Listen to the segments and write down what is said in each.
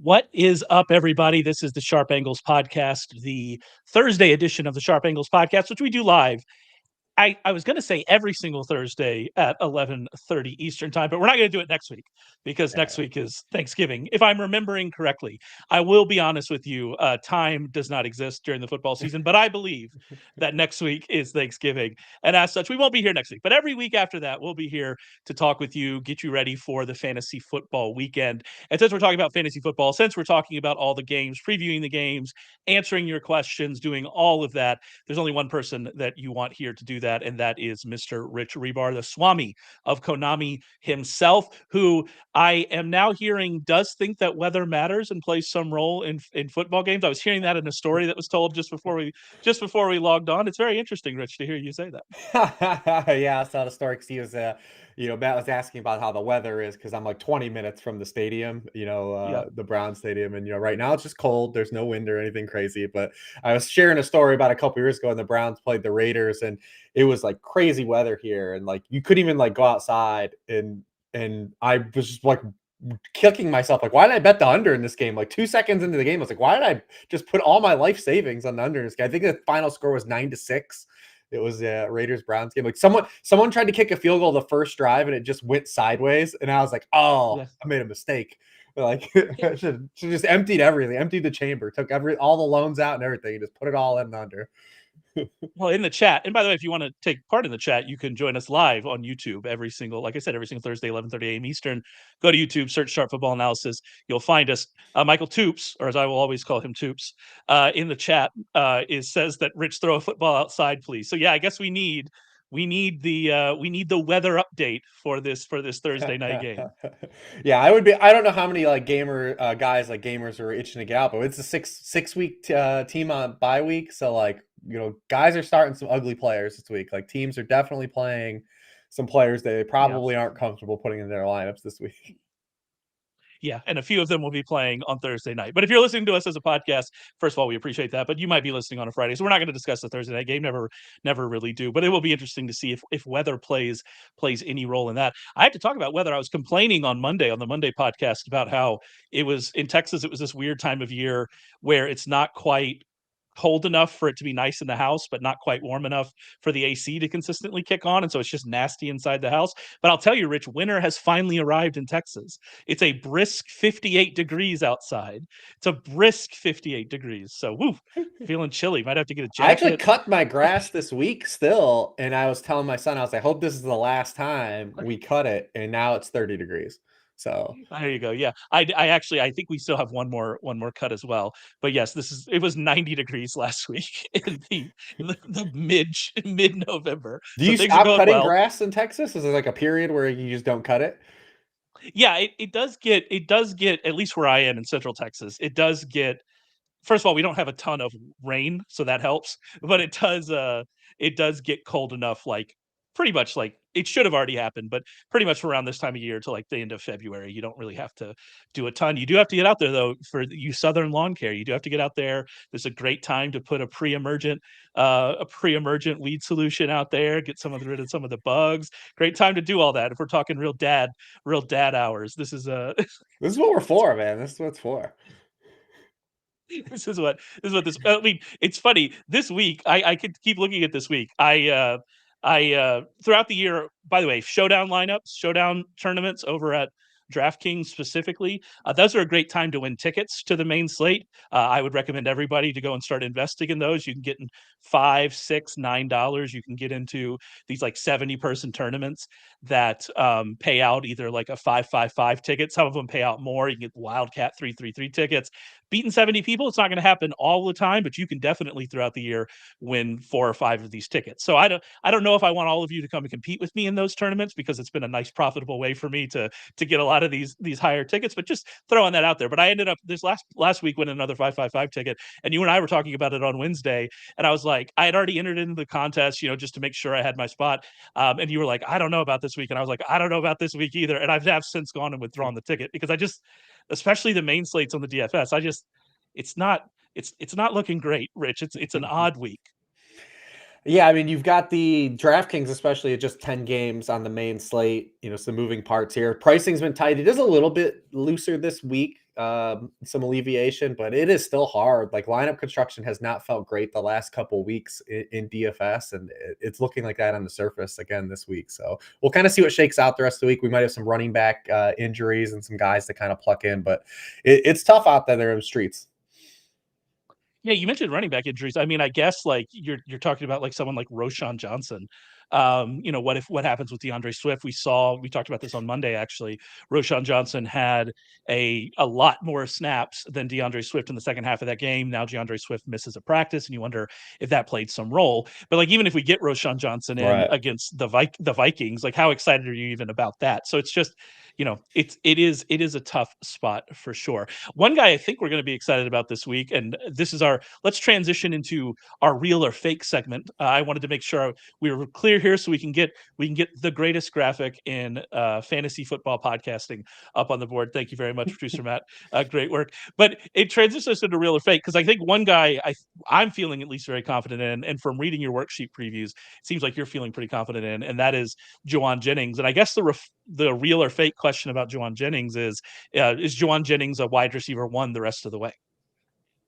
What is up, everybody? This is the Sharp Angles Podcast, the Thursday edition of the Sharp Angles Podcast, which we do live. I was going to say every single Thursday at 11:30 Eastern time, but we're not going to do it next week because next week is Thanksgiving. If I'm remembering correctly, I will be honest with you. Time does not exist during the football season, but I believe that next week is Thanksgiving. And as such, we won't be here next week, but every week after that, we'll be here to talk with you, get you ready for the fantasy football weekend. And since we're talking about fantasy football, since we're talking about all the games, previewing the games, answering your questions, doing all of that, there's only one person that you want here to do that, and that is Mr. Rich Hribar, the Swami of Konami himself, who I am now hearing does think that weather matters and plays some role in football games. I was hearing that in a story that was told just before we logged on. It's very interesting, Rich, to hear you say that. Yeah, I saw the story because he was, Matt was asking about how the weather is because I'm like 20 minutes from the stadium, the Brown Stadium. And, right now it's just cold. There's no wind or anything crazy. But I was sharing a story about a couple years ago when the Browns played the Raiders and it was like crazy weather here. And like you couldn't even like go outside. And I was just like kicking myself like, why did I bet the under in this game? Like 2 seconds into the game, I was like, why did I just put all my life savings on the under in this game? I think the final score was 9-6. It was a Raiders Browns game. Like someone tried to kick a field goal the first drive and it just went sideways. And I was like, oh, yes. I made a mistake. Like I should just emptied everything, emptied the chamber, took all the loans out and everything, and just put it all in under. Well, in the chat, and by the way, if you want to take part in the chat, you can join us live on YouTube every single Thursday, 11:30 a.m. Eastern. Go to YouTube, search Sharp Football Analysis. You'll find us. Michael Toops, or as I will always call him, Toops, in the chat says that Rich, throw a football outside, please. So yeah, I guess we need the weather update for this Thursday night game. Yeah, I don't know how many like gamer guys like gamers are itching to get out, but it's a six week team on bye week, so like guys are starting some ugly players this week. Like teams are definitely playing some players they probably aren't comfortable putting in their lineups this week. Yeah, and a few of them will be playing on Thursday night. But if you're listening to us as a podcast, first of all, we appreciate that. But you might be listening on a Friday, so we're not going to discuss the Thursday night game. Never really do. But it will be interesting to see if weather plays any role in that. I have to talk about weather. I was complaining on the Monday podcast about how it was in Texas. It was this weird time of year where it's not quite cold enough for it to be nice in the house, but not quite warm enough for the AC to consistently kick on. And so it's just nasty inside the house. But I'll tell you, Rich, winter has finally arrived in Texas. It's a brisk 58 degrees outside. It's a brisk 58 degrees. So, woo, feeling chilly. Might have to get a jacket. I actually cut my grass this week still. And I was telling my son, I hope this is the last time we cut it. And now it's 30 degrees. So there you go. Yeah, I think we still have one more cut as well. But yes, it was 90 degrees last week in the mid November. Do you stop cutting grass in Texas? Is there like a period where you just don't cut it? Yeah, it does get at least where I am in Central Texas. It does get. First of all, we don't have a ton of rain, so that helps. But it does get cold enough, like pretty much like it should have already happened, but pretty much around this time of year to like the end of February, you don't really have to do a ton. You do have to get out there though for you Southern lawn care. You do have to get out there. There's a great time to put a pre-emergent weed solution out there, get rid of some of the bugs. Great time to do all that. If we're talking real dad hours, this is what we're for, man. This is what it's for. This is what I mean, it's funny. This week, I could keep looking at this week. I throughout the year, by the way, showdown tournaments over at DraftKings specifically, those are a great time to win tickets to the main slate. I would recommend everybody to go and start investing in those. You can get in $5, $6, $9. You can get into these like 70-person tournaments that pay out either like a 5-5-5 ticket. Some of them pay out more. You can get Wildcat 3-3-3 tickets. Beating 70 people, it's not going to happen all the time, but you can definitely throughout the year win 4 or 5 of these tickets. So I don't know if I want all of you to come and compete with me in those tournaments because it's been a nice profitable way for me to get a lot of these higher tickets, but just throwing that out there. But I ended up this last week winning another 5-5-5 ticket, and you and I were talking about it on Wednesday, and I was like, I had already entered into the contest, just to make sure I had my spot, and you were like, I don't know about this week, and I was like, I don't know about this week either, and I've since gone and withdrawn the ticket because I just, especially the main slates on the DFS, it's not looking great, Rich. It's an odd week. Yeah, I mean, you've got the DraftKings, especially at just 10 games on the main slate, some moving parts here. Pricing's been tight. It is a little bit looser this week some alleviation, but it is still hard. Like lineup construction has not felt great the last couple weeks in DFS, and it's looking like that on the surface again this week. So we'll kind of see what shakes out the rest of the week. We might have some running back injuries and some guys to kind of pluck in, but it's tough out there in the streets. Yeah, you mentioned running back injuries. I mean, I guess like you're talking about like someone like Roschon Johnson. What happens with DeAndre Swift? We talked about this on Monday actually. Roschon Johnson had a lot more snaps than DeAndre Swift in the second half of that game. Now DeAndre Swift misses a practice, and you wonder if that played some role. But like even if we get Roschon Johnson in Right. against the Vikings, like how excited are you even about that? So it's just, it is a tough spot for sure. One guy I think we're going to be excited about this week, and this is let's transition into our real or fake segment. I wanted to make sure we were clear here so we can get the greatest graphic in fantasy football podcasting up on the board. Thank you very much, producer Matt. Great work. But it transitions into real or fake because I think one guy I'm feeling at least very confident in, and from reading your worksheet previews, it seems like you're feeling pretty confident in, and that is Jauan Jennings. And I guess the real or fake question about Jauan Jennings is Jauan Jennings a wide receiver one the rest of the way?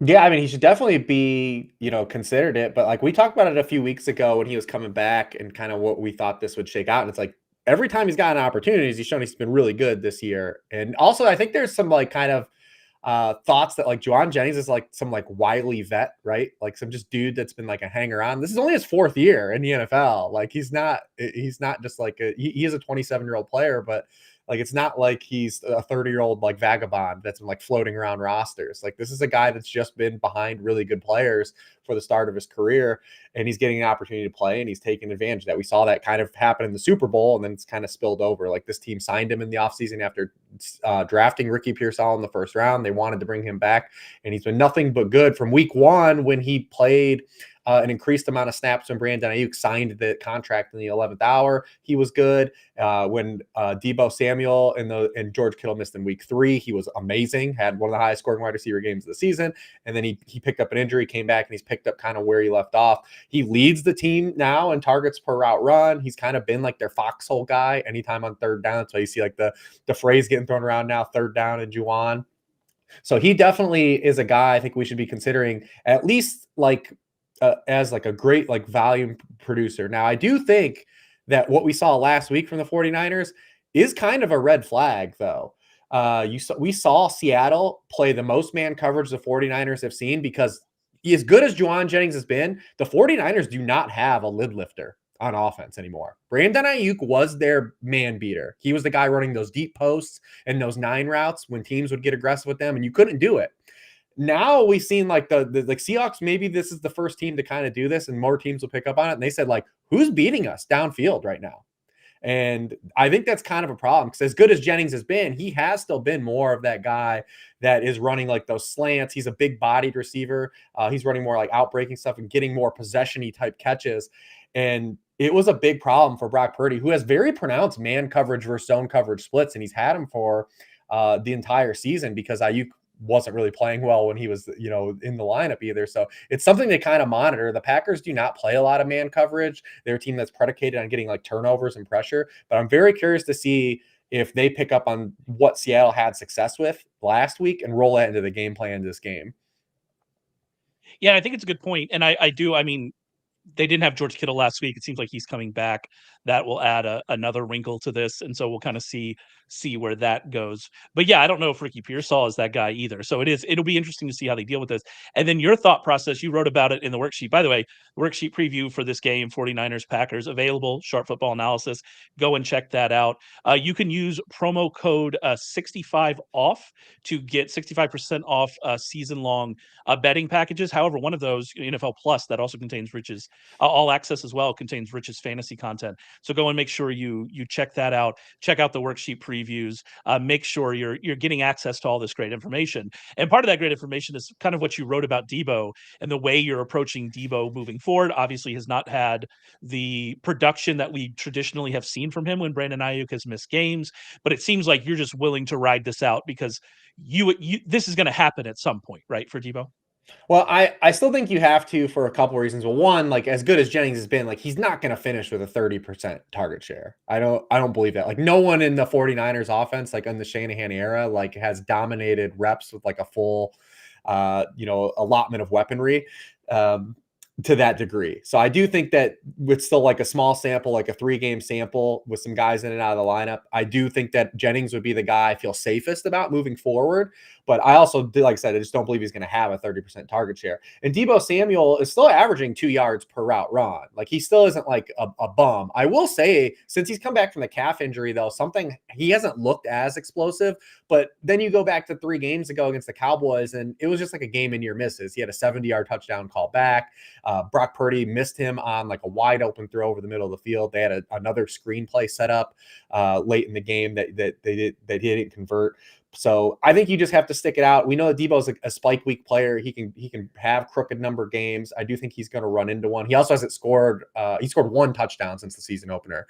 Yeah, I mean, he should definitely be, considered it. But like we talked about it a few weeks ago when he was coming back and kind of what we thought this would shake out. And it's like every time he's gotten opportunities, he's shown he's been really good this year. And also, I think there's some like kind of thoughts that like Jauan Jennings is like some like wily vet, right? Like some just dude that's been like a hanger on. This is only his fourth year in the NFL. Like he's not just like he is a 27-year-old player, but like it's not like he's a 30-year-old like vagabond that's been like floating around rosters. Like this is a guy that's just been behind really good players for the start of his career, and he's getting an opportunity to play, and he's taking advantage of that. We saw that kind of happen in the Super Bowl, and then it's kind of spilled over. Like this team signed him in the offseason after drafting Ricky Pearsall in the first round. They wanted to bring him back, and he's been nothing but good from week one when he played an increased amount of snaps when Brandon Ayuk signed the contract in the 11th hour. He was good. When Deebo Samuel and George Kittle missed in week 3, he was amazing, had one of the highest scoring wide receiver games of the season. And then he picked up an injury, came back, and he's picked up kind of where he left off. He leads the team now in targets per route run. He's kind of been like their foxhole guy anytime on third down. So you see like the phrase getting thrown around now, third down and Jauan. So he definitely is a guy I think we should be considering at least like as like a great like volume producer. Now, I do think that what we saw last week from the 49ers is kind of a red flag, though. We saw Seattle play the most man coverage the 49ers have seen because as good as Jauan Jennings has been, the 49ers do not have a lid lifter on offense anymore. Brandon Ayuk was their man beater. He was the guy running those deep posts and those 9 routes when teams would get aggressive with them, and you couldn't do it. Now we've seen like the like Seahawks, maybe this is the first team to kind of do this and more teams will pick up on it. And they said like, who's beating us downfield right now? And I think that's kind of a problem because as good as Jennings has been, he has still been more of that guy that is running like those slants. He's a big bodied receiver. He's running more like outbreaking stuff and getting more possession-y type catches. And it was a big problem for Brock Purdy, who has very pronounced man coverage versus zone coverage splits. And he's had them for the entire season because Ayuk wasn't really playing well when he was, in the lineup either. So it's something they kind of monitor. The Packers do not play a lot of man coverage. They're a team that's predicated on getting like turnovers and pressure. But I'm very curious to see if they pick up on what Seattle had success with last week and roll that into the game plan this game. Yeah, I think it's a good point. And I mean, they didn't have George Kittle last week. It seems like he's coming back. That will add another wrinkle to this, and so we'll kind of see where that goes. But yeah, I don't know if Ricky Pearsall is that guy either. So it'll be interesting to see how they deal with this. And then your thought process, you wrote about it in the worksheet. By the way, the worksheet preview for this game, 49ers Packers, available, Sharp Football Analysis. Go and check that out. You can use promo code 65 off to get 65% off season long betting packages. However, one of those, NFL Plus, that also contains Rich's all access as well, contains Rich's fantasy content. So go and make sure you check that out. Check out the worksheet previews. Make sure you're getting access to all this great information. And part of that great information is kind of what you wrote about Deebo and the way you're approaching Deebo moving forward. Obviously, has not had the production that we traditionally have seen from him when Brandon Ayuk has missed games. But it seems like you're just willing to ride this out because this is going to happen at some point, right, for Deebo? Well, I still think you have to for a couple of reasons. Well, one, like as good as Jennings has been, like he's not going to finish with a 30% target share. I don't believe that. Like no one in the 49ers offense, like in the Shanahan era, like has dominated reps with like a full allotment of weaponry. Um, to that degree. So I do think that with still like a small sample, like a 3-game sample with some guys in and out of the lineup, I do think that Jennings would be the guy I feel safest about moving forward. But I also, like I said, I just don't believe he's going to have a 30% target share. And Deebo Samuel is still averaging 2 yards per route run. Like he still isn't like a bum. I will say, since he's come back from the calf injury, though, he hasn't looked as explosive. But then you go back to 3 games ago against the Cowboys, and it was just like a game in your misses. He had a 70-yard touchdown call back. Brock Purdy missed him on like a wide open throw over the middle of the field. They had another screenplay set up late in the game that he didn't convert. So I think you just have to stick it out. We know that Debo's a spike week player. He can have crooked number games. I do think he's going to run into one. He also hasn't scored. He scored 1 touchdown since the season opener.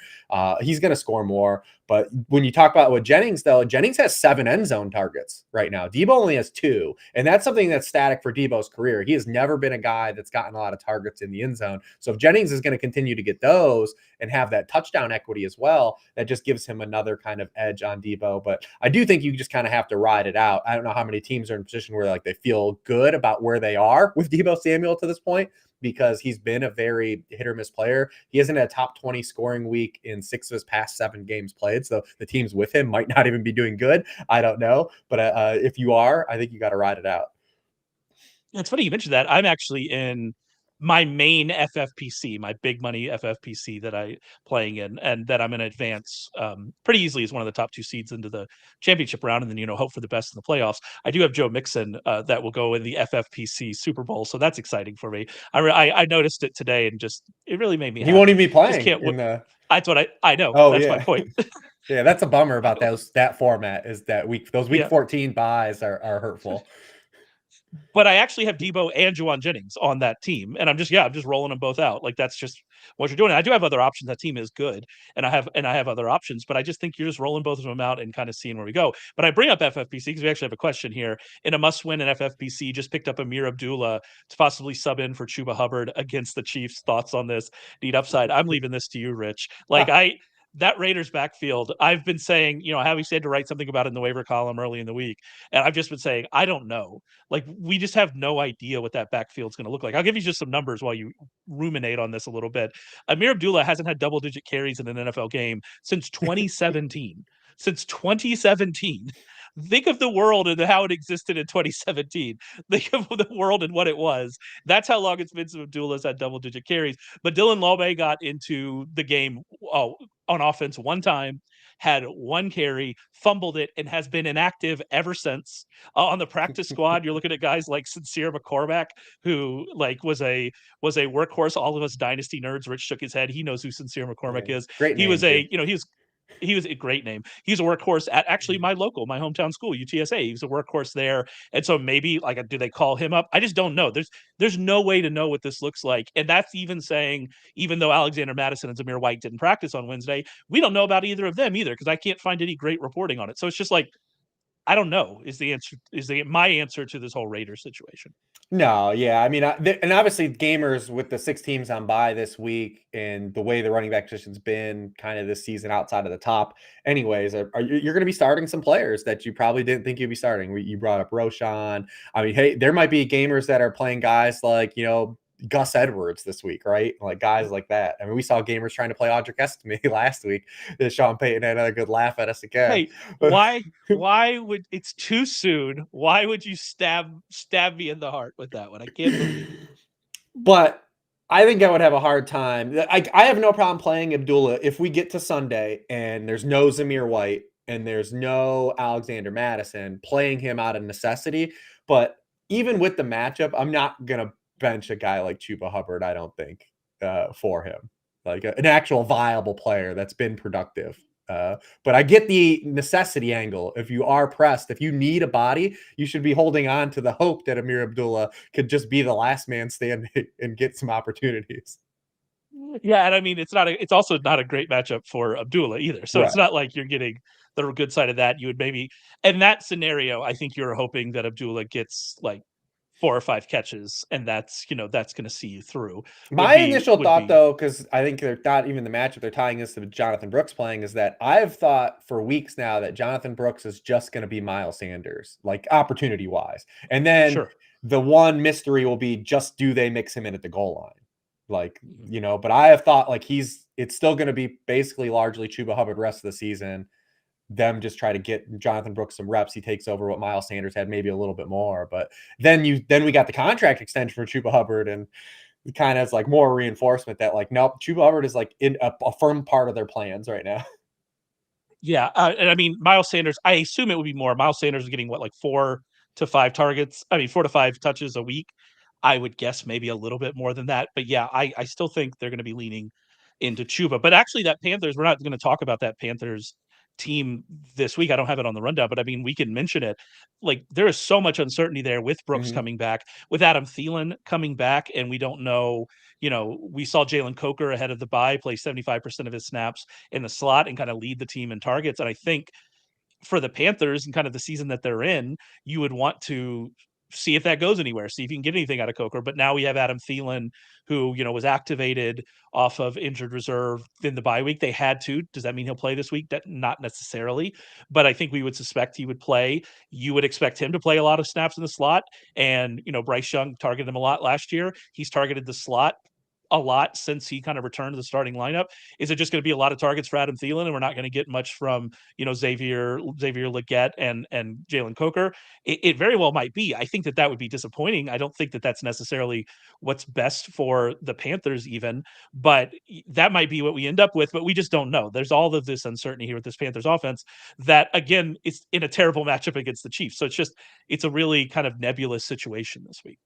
He's going to score more. But when you talk about with Jennings, though, Jennings has 7 end zone targets right now. Deebo only has 2. And that's something that's static for Deebo's career. He has never been a guy that's gotten a lot of targets in the end zone. So if Jennings is going to continue to get those and have that touchdown equity as well, that just gives him another kind of edge on Deebo. But I do think you just kind of have to ride it out. I don't know how many teams are in a position where like they feel good about where they are with Deebo Samuel to this point, because he's been a very hit or miss player. He hasn't had a top 20 scoring week in 6 of his past 7 games played. So the teams with him might not even be doing good. I don't know. But if you are, I think you got to ride it out. It's funny you mentioned that. I'm actually in my main FFPC, my big money FFPC that I playing in, and that I'm going to advance pretty easily as one of the top 2 seeds into the championship round, and then hope for the best in the playoffs. I do have Joe Mixon that will go in the FFPC Super Bowl, so that's exciting for me. I noticed it today, and just it really made me He won't happy. even be Just playing can't. in the. That's what I know. Oh That's my yeah. point. Yeah, that's a bummer about that format, is that those week Yeah. 14 buys are hurtful. But I actually have Deebo and Jauan Jennings on that team, and I'm just rolling them both out. Like that's just what you're doing. And I do have other options. That team is good, and I have other options. But I just think you're just rolling both of them out and kind of seeing where we go. But I bring up FFPC because we actually have a question here. In a must-win in FFPC, just picked up Amir Abdullah to possibly sub in for Chuba Hubbard against the Chiefs. Thoughts on this? Need upside? I'm leaving this to you, Rich. That Raiders backfield, I've been saying, Howie said to write something about it in the waiver column early in the week. And I've just been saying, I don't know. Like, we just have no idea what that backfield's going to look like. I'll give you just some numbers while you ruminate on this a little bit. Amir Abdullah hasn't had double-digit carries in an NFL game since 2017. Since 2017. Think of the world and how it existed in 2017. Think of the world and what it was. That's how long it's been since Abdullah's had double-digit carries. But Dylan Lawbay got into the game on offense one time, had 1 carry, fumbled it, and has been inactive ever since. On the practice squad, you're looking at guys like Sincere McCormack, who was a workhorse. All of us dynasty nerds, Rich shook his head. He knows who Sincere McCormack Yeah, is. great He name was too. he was a great name. He's a workhorse at actually my hometown school, UTSA. He was a workhorse there. And so maybe do they call him up? I just don't know. There's no way to know what this looks like. And that's even saying, even though Alexander Madison and Zamir White didn't practice on Wednesday, we don't know about either of them either, because I can't find any great reporting on it. So it's just like, I don't know is the answer, my answer to this whole Raiders situation. No, yeah. I mean, and obviously gamers with the 6 teams on bye this week and the way the running back position's been kind of this season outside of the top anyways, you're going to be starting some players that you probably didn't think you'd be starting. You brought up Roschon. I mean, hey, there might be gamers that are playing guys like, Gus Edwards this week, right? Like guys like that. I mean, we saw gamers trying to play Audric Estime last week. Sean Payton had a good laugh at us again. Hey, why would it's too soon? Why would you stab me in the heart with that one? I can't believe it. But I think I would have a hard time. I have no problem playing Abdullah if we get to Sunday and there's no Zamir White and there's no Alexander Madison, playing him out of necessity. But even with the matchup, I'm not going to bench a guy like Chuba Hubbard, I don't think, for him. Like an actual viable player that's been productive. But I get the necessity angle. If you are pressed, if you need a body, you should be holding on to the hope that Amir Abdullah could just be the last man standing and get some opportunities. Yeah, and I mean it's also not a great matchup for Abdullah either. So Right. it's not like you're getting the good side of that. You would maybe in that scenario, I think you're hoping that Abdullah gets like 4 or 5 catches, and that's that's going to see you through. Would My be initial would thought, be though, because I think they're not even the matchup, they're tying this to Jonathan Brooks playing, is that I've thought for weeks now that Jonathan Brooks is just going to be Miles Sanders, like opportunity wise. And then sure. the one mystery will be just do they mix him in at the goal line? Like, Mhm. but I have thought like it's still going to be basically largely Chuba Hubbard rest of the season. Them just try to get Jonathan Brooks some reps. He takes over what Miles Sanders had, maybe a little bit more. But then we got the contract extension for Chuba Hubbard, and kind of as like more reinforcement that like nope, Chuba Hubbard is like in a firm part of their plans right now. Yeah, and I mean Miles Sanders. I assume it would be more. Miles Sanders is getting what, like 4 to 5 targets. I mean 4 to 5 touches a week. I would guess maybe a little bit more than that. But yeah, I still think they're going to be leaning into Chuba. But actually, that Panthers. We're not going to talk about that Panthers team this week. I don't have it on the rundown, but I mean we can mention it. Like there is so much uncertainty there with Brooks Mm-hmm. coming back, with Adam Thielen coming back, and we don't know. We saw Jalen Coker ahead of the bye play 75% of his snaps in the slot and kind of lead the team in targets. And I think for the Panthers and kind of the season that they're in, you would want to see if that goes anywhere, see if you can get anything out of Coker. But now we have Adam Thielen, who was activated off of injured reserve in the bye week. They had to. Does that mean he'll play this week? That not necessarily, but I think we would suspect he would play. You would expect him to play a lot of snaps in the slot, and Bryce Young targeted him a lot last year. He's targeted the slot a lot since he kind of returned to the starting lineup. Is it just going to be a lot of targets for Adam Thielen, and we're not going to get much from Xavier Legette and Jalen Coker? It very well might be. I think that would be disappointing. I don't think that that's necessarily what's best for the Panthers, even, but that might be what we end up with. But we just don't know. There's all of this uncertainty here with this Panthers offense that, again, is in a terrible matchup against the Chiefs. So it's a really kind of nebulous situation this week.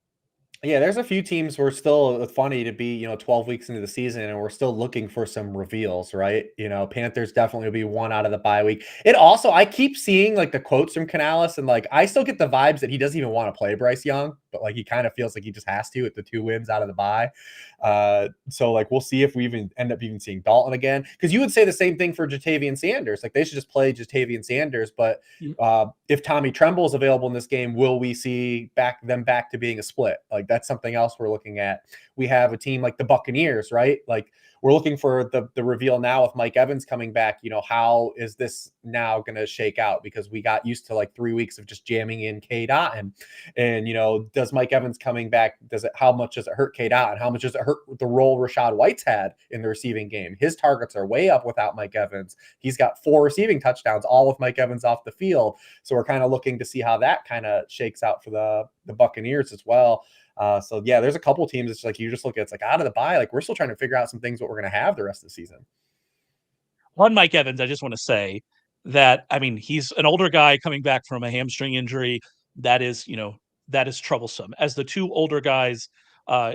Yeah, there's a few teams where still funny to be, 12 weeks into the season and we're still looking for some reveals, right? Panthers definitely will be one out of the bye week. It also, I keep seeing like the quotes from Canales, and like I still get the vibes that he doesn't even want to play Bryce Young, but like he kind of feels like he just has to with the 2 wins out of the bye. So like we'll see if we even end up even seeing Dalton again. Because you would say the same thing for Jatavian Sanders. Like they should just play Jatavian Sanders, but if Tommy Tremble is available in this game, will we see them back to being a split? Like that's something else we're looking at. We have a team like the Buccaneers, right? Like we're looking for the reveal now with Mike Evans coming back. How is this now going to shake out? Because we got used to like 3 weeks of just jamming in Cade Otton. And, does Mike Evans coming back, how much does it hurt Cade Otton? How much does it hurt the role Rachaad White's had in the receiving game? His targets are way up without Mike Evans. He's got 4 receiving touchdowns, all with Mike Evans off the field. So we're kind of looking to see how that kind of shakes out for the Buccaneers as well. So yeah, there's a couple teams. It's like you just look at it's like out of the bye, like we're still trying to figure out some things what we're going to have the rest of the season. On Mike Evans, I just want to say that I mean he's an older guy coming back from a hamstring injury. That is, that is troublesome. As the 2 older guys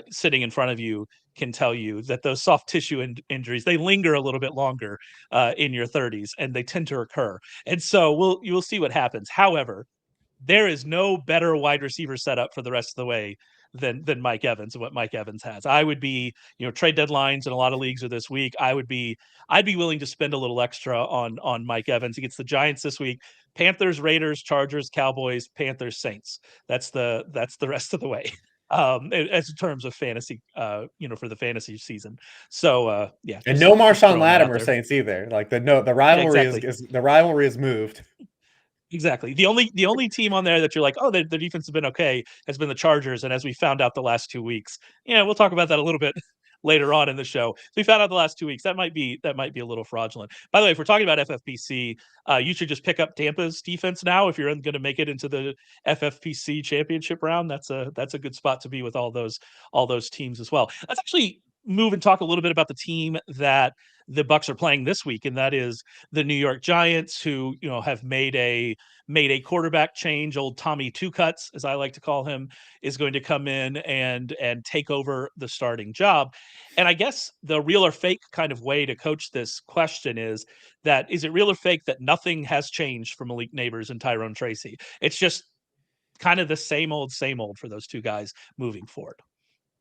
sitting in front of you can tell you that those soft tissue injuries, they linger a little bit longer in your 30s, and they tend to recur. And so you will see what happens. However, there is no better wide receiver setup for the rest of the way than Mike Evans and what Mike Evans has. I would be, trade deadlines in a lot of leagues are this week. I'd be willing to spend a little extra on Mike Evans. He gets the Giants this week. Panthers, Raiders, Chargers, Cowboys, Panthers, Saints. That's the rest of the way. As in terms of fantasy, for the fantasy season. So yeah, And no just Marshawn throwing that out Lattimore there. Saints either. Like the Yeah, rivalry exactly. the rivalry is moved. Exactly. The only team on there that you're like, oh, their defense has been okay, has been the Chargers. And as we found out the last 2 weeks, we'll talk about that a little bit later on in the show. So we found out the last 2 weeks that might be a little fraudulent. By the way, if we're talking about FFPC, you should just pick up Tampa's defense now if you're going to make it into the FFPC championship round. That's a good spot to be with all those teams as well. Let's actually move and talk a little bit about the team that the Bucks are playing this week, and that is the New York Giants, who have made a quarterback change. Old Tommy Two Cuts, as I like to call him, is going to come in and take over the starting job. And I guess the real or fake kind of way to coach this question is it real or fake that nothing has changed for Malik Nabers and Tyrone Tracy? It's just kind of the same old for those 2 guys moving forward.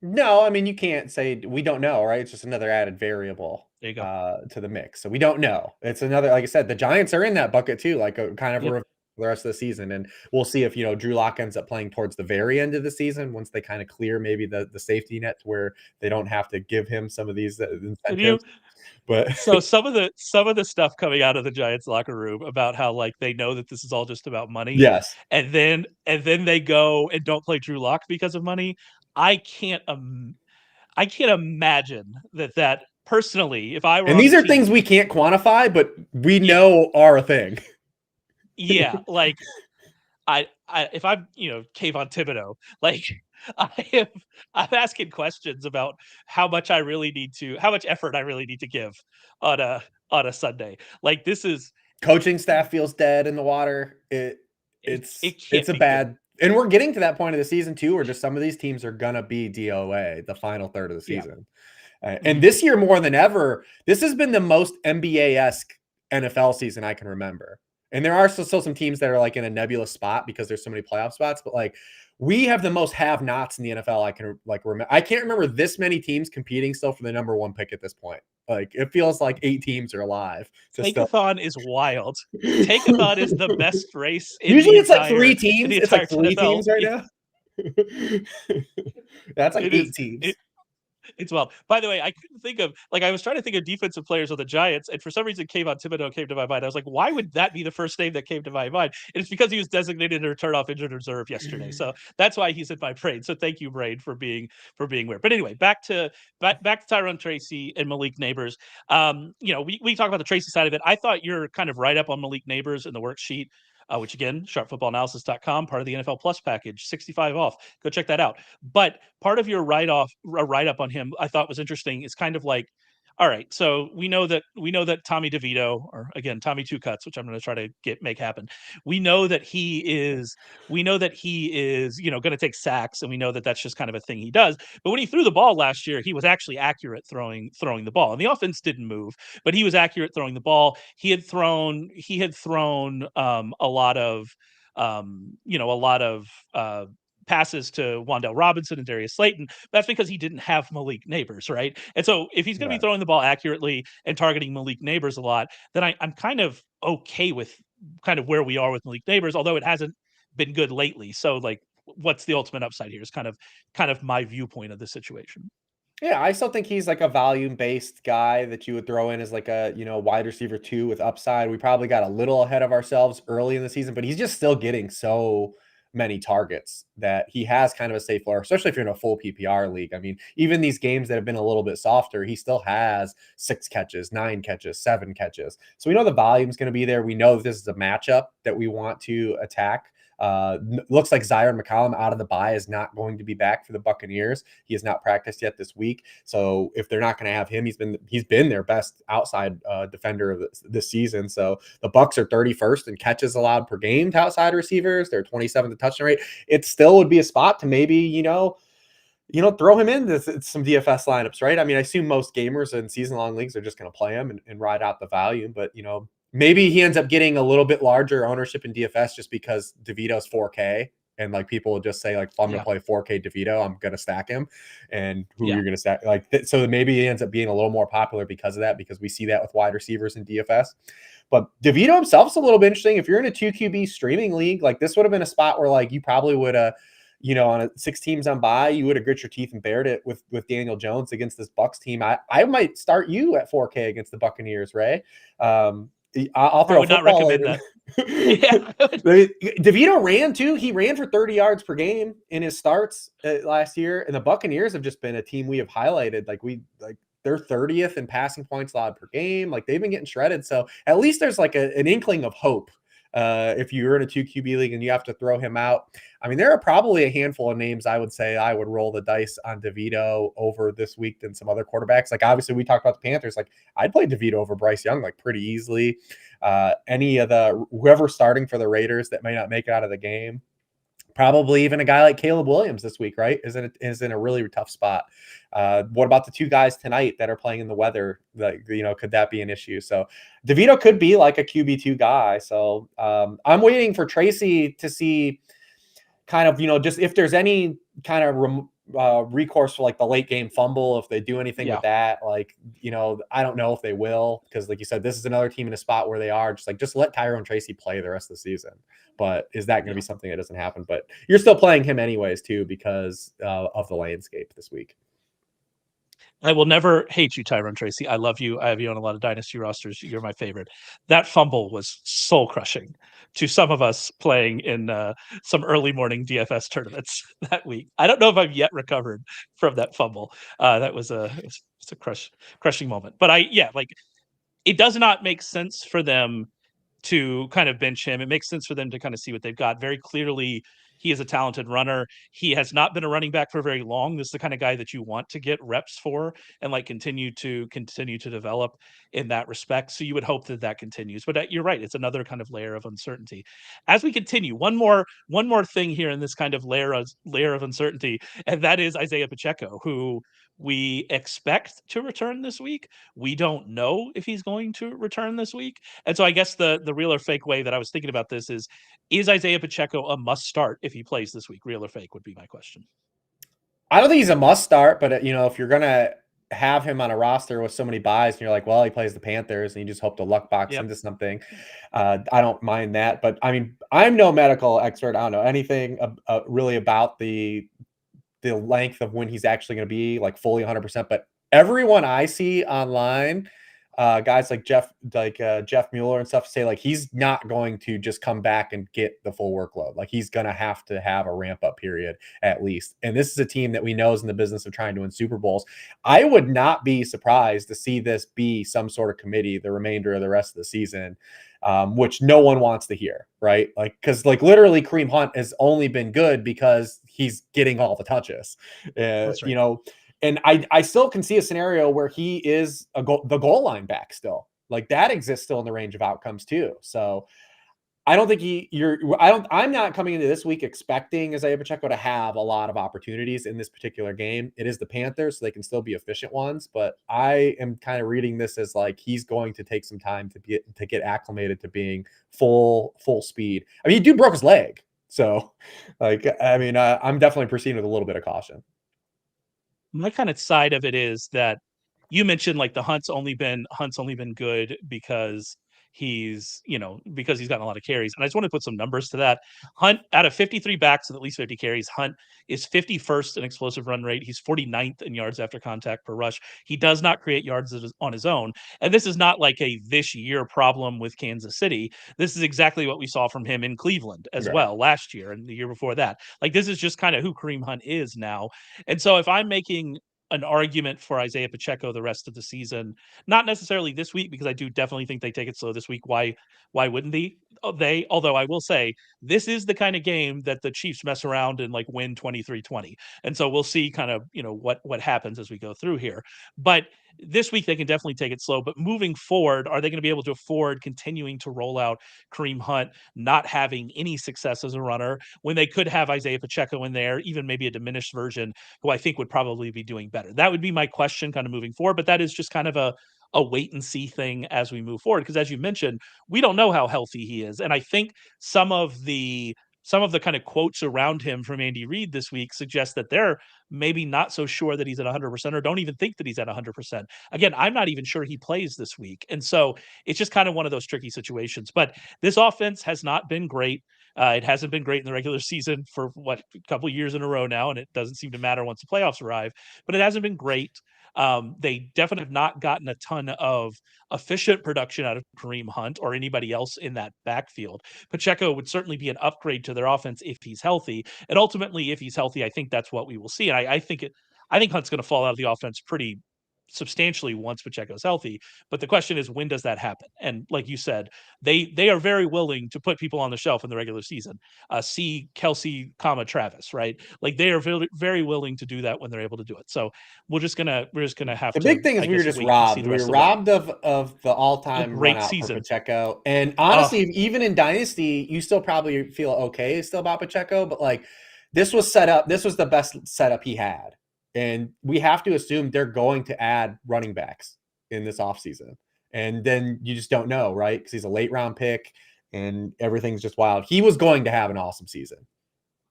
No, I mean you can't say we don't know, right? It's just another added variable There you go. to the mix. So we don't know. It's another, like I said, the Giants are in that bucket too, like a kind of Yep. the rest of the season. And we'll see if, Drew Lock ends up playing towards the very end of the season, once they kind of clear maybe the safety net to where they don't have to give him some of these Can you? incentives. But So some of the stuff coming out of the Giants locker room about how like they know that this is all just about money, yes. and then they go and don't play Drew Lock because of money. I can't imagine that personally, if I were And on these the are team, things we can't quantify, but we yeah, know are a thing. yeah, like I if I'm Kayvon Thibodeau, like I am I'm asking questions about how much effort I really need to give on a Sunday. Like this is Coaching staff feels dead in the water. It's it can't a be good. bad, and we're getting to that point of the season too, where just some of these teams are gonna be DOA the final third of the Yeah. season. Mm-hmm. And this year more than ever, this has been the most NBA-esque NFL season I can remember. And there are still some teams that are like in a nebulous spot because there's so many playoff spots, but like we have the most have-nots in the NFL I can like remember. I can't remember this many teams competing still for the number one pick at this point. Like it feels like 8 teams are alive to still. Tankathon is wild. Tankathon is the best race in Usually the it's like entire 3 teams. It's like 3 NFL. teams right now. That's like It 8 is. teams. It's wild. By the way, I couldn't think of I was trying to think of defensive players on the Giants, and for some reason, Kayvon Thibodeau came to my mind. I was like, why would that be the first name that came to my mind? And it's because he was designated to return off injured reserve yesterday, so that's why he's in my brain. So thank you, Brain, for being weird. But anyway, back to Tyrone, Tracy, and Malik Nabers. We talk about the Tracy side of it. I thought you're kind of right up on Malik Nabers in the worksheet. Which again, sharpfootballanalysis.com, part of the NFL Plus package, 65 off. Go check that out. But part of your write up on him, I thought was interesting. Is kind of like, all right, so we know that Tommy DeVito, or again Tommy Two Cuts, which I'm going to try to make happen. We know that he is going to take sacks, and we know that that's just kind of a thing he does. But when he threw the ball last year, he was actually accurate throwing the ball, and the offense didn't move, but he was accurate throwing the ball. He had thrown a lot of passes to Wan'Dale Robinson and Darius Slayton. That's because he didn't have Malik Nabers, right? And so if he's going to be throwing the ball accurately and targeting Malik Nabers a lot, then I'm kind of okay with kind of where we are with Malik Nabers, although it hasn't been good lately. So like, what's the ultimate upside here is kind of my viewpoint of the situation. Yeah, I still think he's like a volume-based guy that you would throw in as like a, wide receiver 2 with upside. We probably got a little ahead of ourselves early in the season, but he's just still getting so many targets that he has kind of a safe floor, especially if you're in a full PPR league. I mean, even these games that have been a little bit softer, he still has 6 catches, 9 catches, 7 catches. So we know the volume's going to be there. We know this is a matchup that we want to attack. Looks like Zion McCollum out of the bye is not going to be back for the Buccaneers. He has not practiced yet this week. So if they're not going to have him, he's been their best outside defender of this season. So the Bucs are 31st in catches allowed per game to outside receivers. They're 27th in touchdown rate. It still would be a spot to maybe, throw him in some DFS lineups, right? I mean, I assume most gamers in season-long leagues are just going to play him and ride out the volume, but, maybe he ends up getting a little bit larger ownership in DFS just because DeVito's 4K, and like people will just say like, if I'm going to play 4K DeVito, I'm going to stack him, and who you're going to stack. So maybe he ends up being a little more popular because of that, because we see that with wide receivers in DFS. But DeVito himself's a little bit interesting. If you're in a 2QB streaming league, like this would have been a spot where like you probably would have, on a 6 teams on bye, you would have grit your teeth and bared it with Daniel Jones against this Bucs team. I might start you at 4K against the Buccaneers, Ray. I'll throw I would not recommend that. Yeah. DeVito ran too. He ran for 30 yards per game in his starts last year. And the Buccaneers have just been a team we have highlighted. They're 30th in passing points allowed per game. Like they've been getting shredded. So at least there's like an inkling of hope. If you're in a 2 QB league and you have to throw him out. I mean, there are probably a handful of names I would say I would roll the dice on DeVito over this week than some other quarterbacks. Like obviously we talked about the Panthers. Like I'd play DeVito over Bryce Young like pretty easily. Any of whoever's starting for the Raiders that may not make it out of the game. Probably even a guy like Caleb Williams this week, right? Is in a really tough spot. What about the 2 guys tonight that are playing in the weather? Like, could that be an issue? So DeVito could be like a QB2 guy. So I'm waiting for Tracy to see kind of, just if there's any kind of recourse for like the late game fumble. If they do anything with that, like, I don't know if they will, because like you said, this is another team in a spot where they are just let Tyrone Tracy play the rest of the season. But is that going to be something that doesn't happen? But you're still playing him anyways too, because of the landscape this week. I will never hate you, Tyrone Tracy. I love you. I have you on a lot of dynasty rosters. You're my favorite. That fumble was soul crushing to some of us playing in some early morning DFS tournaments that week. I don't know if I've yet recovered from that fumble. That was a crushing moment. But it does not make sense for them to kind of bench him. It makes sense for them to kind of see what they've got. Very clearly, he is a talented runner. He has not been a running back for very long. This is the kind of guy that you want to get reps for and like continue to develop in that respect. So you would hope that continues. But you're right; it's another kind of layer of uncertainty. As we continue, one more thing here in this kind of layer of uncertainty, and that is Isaiah Pacheco, who we expect to return this week. We don't know if he's going to return this week. And so I guess the real or fake way that I was thinking about this is Isaiah Pacheco a must start if he plays this week? Real or fake would be my question. I don't think he's a must start, but if you're going to have him on a roster with so many buys and you're like, well, he plays the Panthers and you just hope to luck box into something. I don't mind that. But I mean, I'm no medical expert. I don't know anything really about the length of when he's actually going to be like fully 100%. But everyone I see online, guys like Jeff Mueller and stuff, say like he's not going to just come back and get the full workload. Like he's going to have a ramp up period at least. And this is a team that we know is in the business of trying to win Super Bowls. I would not be surprised to see this be some sort of committee the remainder of the rest of the season, which no one wants to hear, right? Like, because like literally Kareem Hunt has only been good because he's getting all the touches, That's right. And I still can see a scenario where he is the goal line back still. Like that exists still in the range of outcomes too. So I don't think I'm not coming into this week expecting Isaiah Pacheco to have a lot of opportunities in this particular game. It is the Panthers, so they can still be efficient ones, but I am kind of reading this as like he's going to take some time to get acclimated to being full speed. I mean, dude broke his leg. So like, I mean, I'm definitely proceeding with a little bit of caution. My kind of side of it is that you mentioned like the Hunt's only been good because he's gotten a lot of carries. And I just want to put some numbers to that. Hunt, out of 53 backs with at least 50 carries, Hunt is 51st in explosive run rate. He's 49th in yards after contact per rush. He does not create yards on his own. And this is not like a this year problem with Kansas City. This is exactly what we saw from him in Cleveland as well last year and the year before that. Like this is just kind of who Kareem Hunt is now. And so if I'm making an argument for Isaiah Pacheco the rest of the season, not necessarily this week, because I do definitely think they take it slow this week. Why wouldn't they? Although I will say this is the kind of game that the Chiefs mess around and like win 23-20. And so we'll see kind of, what happens as we go through here. But this week they can definitely take it slow. But moving forward, are they going to be able to afford continuing to roll out Kareem Hunt, not having any success as a runner, when they could have Isaiah Pacheco in there, even maybe a diminished version, who I think would probably be doing better? That would be my question kind of moving forward. But that is just kind of a wait and see thing as we move forward. Because as you mentioned, we don't know how healthy he is. And I think some of the kind of quotes around him from Andy Reid this week suggest that they're maybe not so sure that he's at 100% or don't even think that he's at 100%. Again, I'm not even sure he plays this week. And so it's just kind of one of those tricky situations. But this offense has not been great. It hasn't been great in the regular season for a couple of years in a row now, and it doesn't seem to matter once the playoffs arrive. But it hasn't been great. They definitely have not gotten a ton of efficient production out of Kareem Hunt or anybody else in that backfield. Pacheco would certainly be an upgrade to their offense if he's healthy. And ultimately, if he's healthy, I think that's what we will see. And I think Hunt's going to fall out of the offense pretty substantially once Pacheco's healthy. But the question is, when does that happen? And like you said, they are very willing to put people on the shelf in the regular season. See Kelsey, Travis, right? Like they are very, very willing to do that when they're able to do it. So we're just gonna have the to. big thing is we were just robbed. We were robbed of the all-time run out for Pacheco. And honestly, even in Dynasty, you still probably feel okay still about Pacheco, but like this was set up. This was the best setup he had. And we have to assume they're going to add running backs in this offseason. And then you just don't know, right? Because he's a late round pick and everything's just wild. He was going to have an awesome season.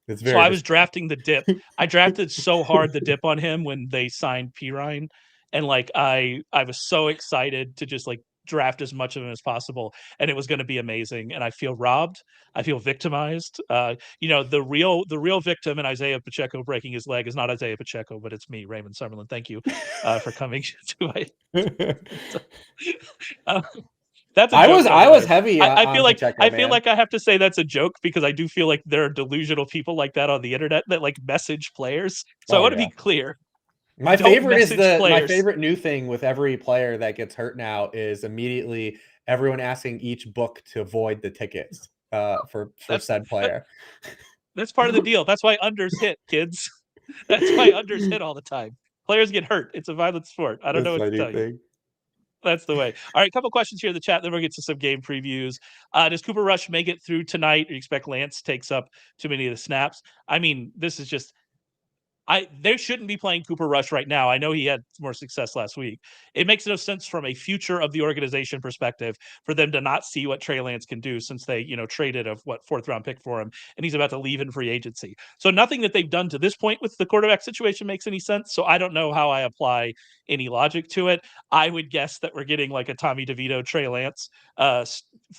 It's So very I was disappointing. drafting the dip. I drafted so hard the dip on him when they signed Pirine, and like I was so excited to just like draft as much of him as possible, and it was going to be amazing. And I feel robbed. I feel victimized. The real victim in Isaiah Pacheco breaking his leg is not Isaiah Pacheco, but it's me, Raymond Summerlin. Thank you for coming to my. Uh, that's a joke, by I the was way. heavy I feel on like Pacheco, I feel man. like I have to say that's a joke because I do feel like there are delusional people like that on the internet that like message players. So I Oh want to yeah. be clear. My Don't favorite is message my players. favorite new thing with every player that gets hurt now is immediately everyone asking each book to void the tickets for That's said that, player. that's part of the deal. That's why unders hit, kids. That's why unders hit all the time. Players get hurt. It's a violent sport. I don't know That's what my to new tell you. thing. That's the way. All right, couple questions here in the chat. Then we'll get to some game previews. Does Cooper Rush make it through tonight? Or you expect Lance takes up too many of the snaps? I mean, this is just they shouldn't be playing Cooper Rush right now. I know he had more success last week. It makes no sense from a future of the organization perspective for them to not see what Trey Lance can do since they, traded a fourth round pick for him and he's about to leave in free agency. So nothing that they've done to this point with the quarterback situation makes any sense. So I don't know how I apply any logic to it. I would guess that we're getting like a Tommy DeVito, Trey Lance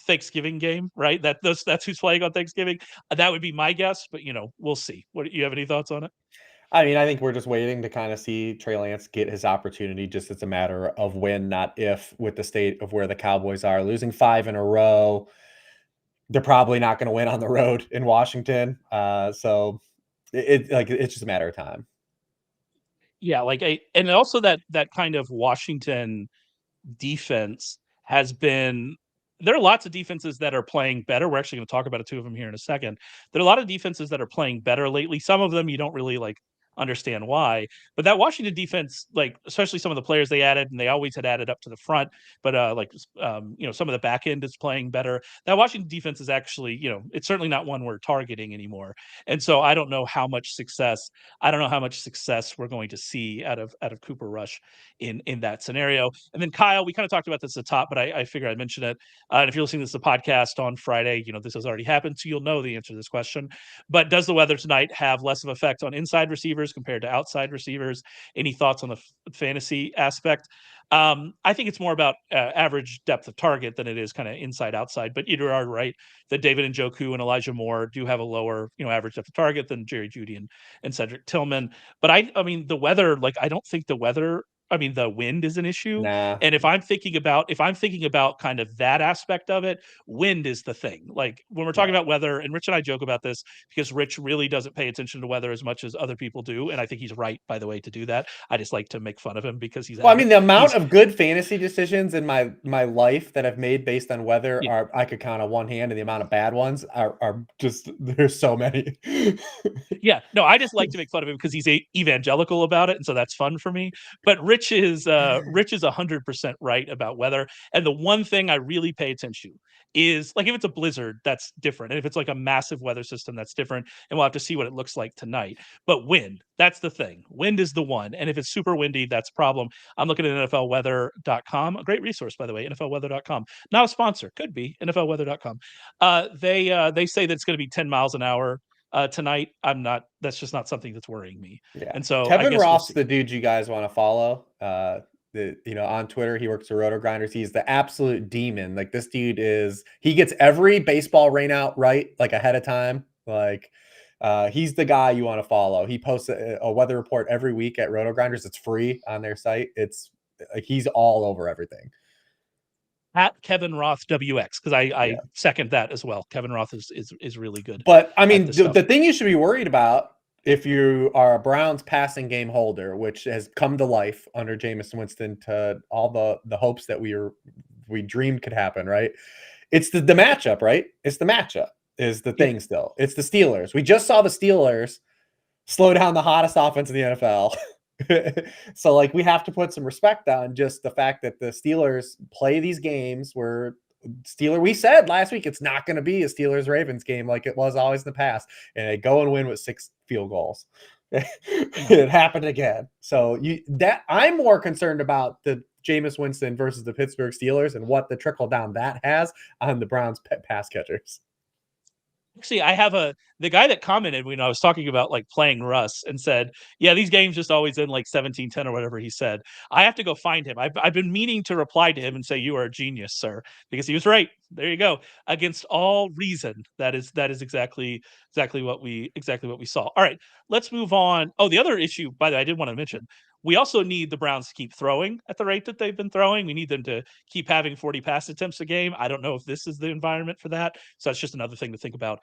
Thanksgiving game, right? That's who's playing on Thanksgiving. That would be my guess, but we'll see. What you have any thoughts on it? I mean, I think we're just waiting to kind of see Trey Lance get his opportunity. Just it's a matter of when, not if, with the state of where the Cowboys are. Losing 5 in a row, they're probably not going to win on the road in Washington. So it's just a matter of time. Yeah, and also that kind of Washington defense has been there are lots of defenses that are playing better. We're actually going to talk about two of them here in a second. There are a lot of defenses that are playing better lately. Some of them you don't really like understand why, but that Washington defense, like especially some of the players they added, and they always had added up to the front, but some of the back end is playing better. That Washington defense is actually, it's certainly not one we're targeting anymore. And so I don't know how much success we're going to see out of Cooper Rush in that scenario. And then Kyle, we kind of talked about this at the top, but I figure I'd mention it. And if you're listening to this podcast on Friday, this has already happened, so you'll know the answer to this question. But does the weather tonight have less of effect on inside receivers compared to outside receivers? Any thoughts on the fantasy aspect? I think it's more about average depth of target than it is kind of inside outside. But you are right that David Njoku and Elijah Moore do have a lower average depth of target than Jerry Jeudy and Cedric Tillman. But I mean the weather, like I don't think the weather. I mean, the wind is an issue. Nah. And if I'm thinking about kind of that aspect of it, wind is the thing. Like when we're talking Right. about weather, and Rich and I joke about this because Rich really doesn't pay attention to weather as much as other people do. And I think he's right, by the way, to do that. I just like to make fun of him because he's Well, I out of mean, it. the amount He's of good fantasy decisions in my life that I've made based on weather yeah, are I could count on one hand, and the amount of bad ones are just there's so many. yeah. No, I just like to make fun of him because he's evangelical about it, and so that's fun for me. But Rich is 100% right about weather. And the one thing I really pay attention to is like if it's a blizzard, that's different. And if it's like a massive weather system, that's different. And we'll have to see what it looks like tonight. But wind, that's the thing. Wind is the one. And if it's super windy, that's a problem. I'm looking at NFLweather.com, a great resource, by the way, NFLweather.com. Not a sponsor, could be NFLweather.com. They say that it's going to be 10 miles an hour tonight. That's just not something that's worrying me. Yeah. And so I Kevin guess we'll Ross, see. the dude you guys want to follow. On Twitter, he works for Roto Grinders. He's the absolute demon. Like this dude he gets every baseball rainout right, like ahead of time. Like he's the guy you want to follow. He posts a weather report every week at Roto Grinders. It's free on their site. It's like he's all over everything. At Kevin Roth WX, because I Yeah. second that as well. Kevin Roth is really good But I at mean, this the stuff. thing you should be worried about if you are a Browns passing game holder, which has come to life under Jameis Winston to all the hopes that we dreamed could happen, right? It's the matchup, right? It's the matchup is the Yeah. thing still. It's the Steelers. We just saw the Steelers slow down the hottest offense in the NFL. So like we have to put some respect on just the fact that the Steelers play these games where we said last week it's not going to be a Steelers Ravens game like it was always in the past, and they go and win with 6 field goals. It happened again. So I'm more concerned about the Jameis Winston versus the Pittsburgh Steelers and what the trickle down that has on the Browns pass catchers. Actually, I have the guy that commented when I was talking about like playing Russ and said, "Yeah, these games just always end like 17-10 or whatever he said." I have to go find him. I've been meaning to reply to him and say, "You are a genius, sir," because he was right. There you go. Against all reason, that is exactly what we saw. All right, let's move on. Oh, the other issue, by the way, I did want to mention. We also need the Browns to keep throwing at the rate that they've been throwing. We need them to keep having 40 pass attempts a game. I don't know if this is the environment for that. So that's just another thing to think about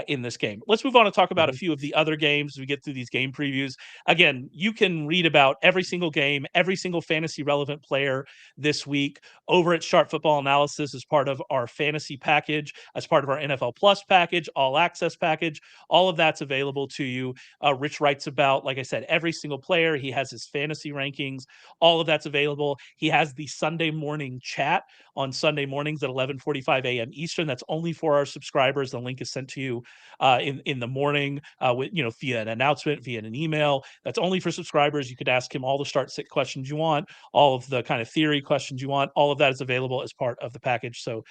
in this game. Let's move on and talk about a few of the other games as we get through these game previews. Again, you can read about every single game, every single fantasy relevant player this week over at Sharp Football Analysis as part of our fantasy package, as part of our NFL Plus package, all access package. All of that's available to you. Rich writes about, like I said, every single player. He has his fantasy rankings. All of that's available. He has the Sunday morning chat on Sunday mornings at 11:45 a.m. Eastern. That's only for our subscribers. The link is sent to you in the morning with via an announcement, via an email. That's only for subscribers. You could ask him all the start sit questions you want, all of the kind of theory questions you want. All of that is available as part of the package. So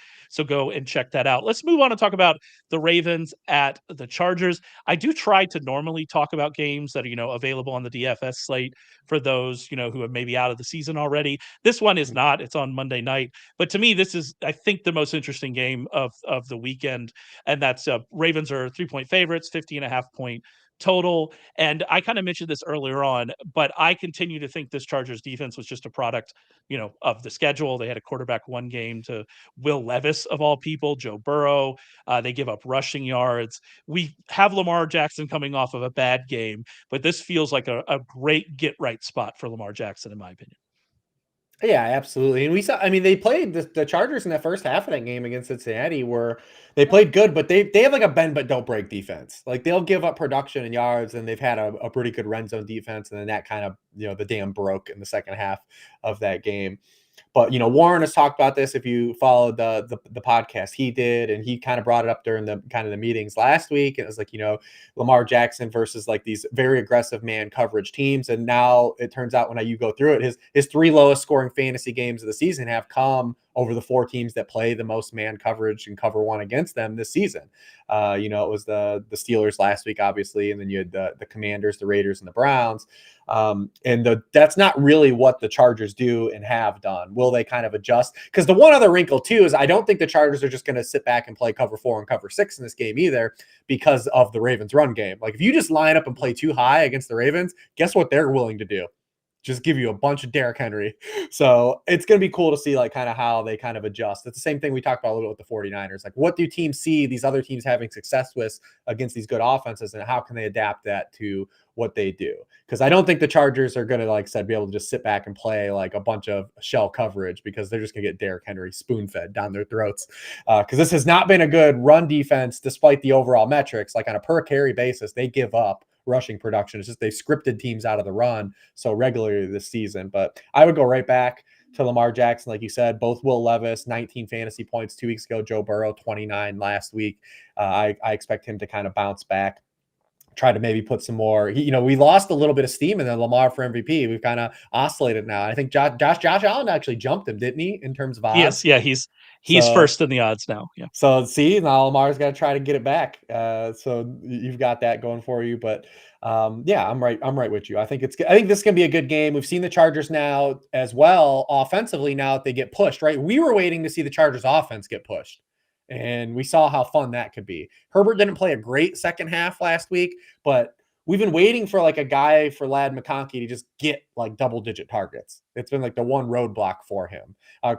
go and check that out. Let's move on and talk about the Ravens at the Chargers. I do try to normally talk about games that are available on the DFS slate for those who are maybe out of the season already. This one is not. It's on Monday night. But to me, this is, I think, the most interesting game of the weekend. And that's Ravens are 3-point favorites, 50.5-point total. And I kind of mentioned this earlier on, but I continue to think this Chargers defense was just a product, of the schedule. They had a quarterback one game to Will Levis, of all people, Joe Burrow. They give up rushing yards. We have Lamar Jackson coming off of a bad game, but this feels like a great get right spot for Lamar Jackson, in my opinion. Yeah, absolutely. And we saw, I mean, they played the Chargers in that first half of that game against Cincinnati where they played good, but they have like a bend but don't break defense. Like they'll give up production and yards, and they've had a pretty good red zone defense. And then that kind of, the dam broke in the second half of that game. But Warren has talked about this. If you followed the podcast, he did, and he kind of brought it up during the kind of the meetings last week. And it was like, Lamar Jackson versus like these very aggressive man coverage teams. And now it turns out when you go through it, his three lowest scoring fantasy games of the season have come over the four teams that play the most man coverage and cover one against them this season. It was the Steelers last week, obviously, and then you had the Commanders, the Raiders, and the Browns. That's not really what the Chargers do and have done. Will they kind of adjust? Because the one other wrinkle too is I don't think the Chargers are just going to sit back and play cover 4 and cover 6 in this game either because of the Ravens run game. Like if you just line up and play too high against the Ravens, guess what they're willing to do? Just give you a bunch of Derrick Henry. So it's going to be cool to see like kind of how they kind of adjust. It's the same thing we talked about a little bit with the 49ers. Like what do teams see these other teams having success with against these good offenses, and how can they adapt that to what they do? Because I don't think the Chargers are going to, like I said, be able to just sit back and play like a bunch of shell coverage because they're just going to get Derrick Henry spoon-fed down their throats. Because this has not been a good run defense despite the overall metrics. Like on a per carry basis, they give up rushing production. It's just they've scripted teams out of the run so regularly this season. But I would go right back to Lamar Jackson, like you said. Both Will Levis, 19 fantasy points 2 weeks ago. Joe Burrow, 29 last week. I expect him to kind of bounce back. Try to maybe put some more. We lost a little bit of steam in the Lamar for MVP. We've kind of oscillated now. I think Josh Allen actually jumped him, didn't he, in terms of odds? Yes, yeah, he's first in the odds now. Yeah. So see, now Lamar's got to try to get it back. So you've got that going for you. But yeah, I'm right with you. I think this can be a good game. We've seen the Chargers now as well offensively. Now that they get pushed, right? We were waiting to see the Chargers offense get pushed, and we saw how fun that could be. Herbert didn't play a great second half last week, but we've been waiting for like a guy for Ladd McConkey to just get like double-digit targets. It's been like the one roadblock for him.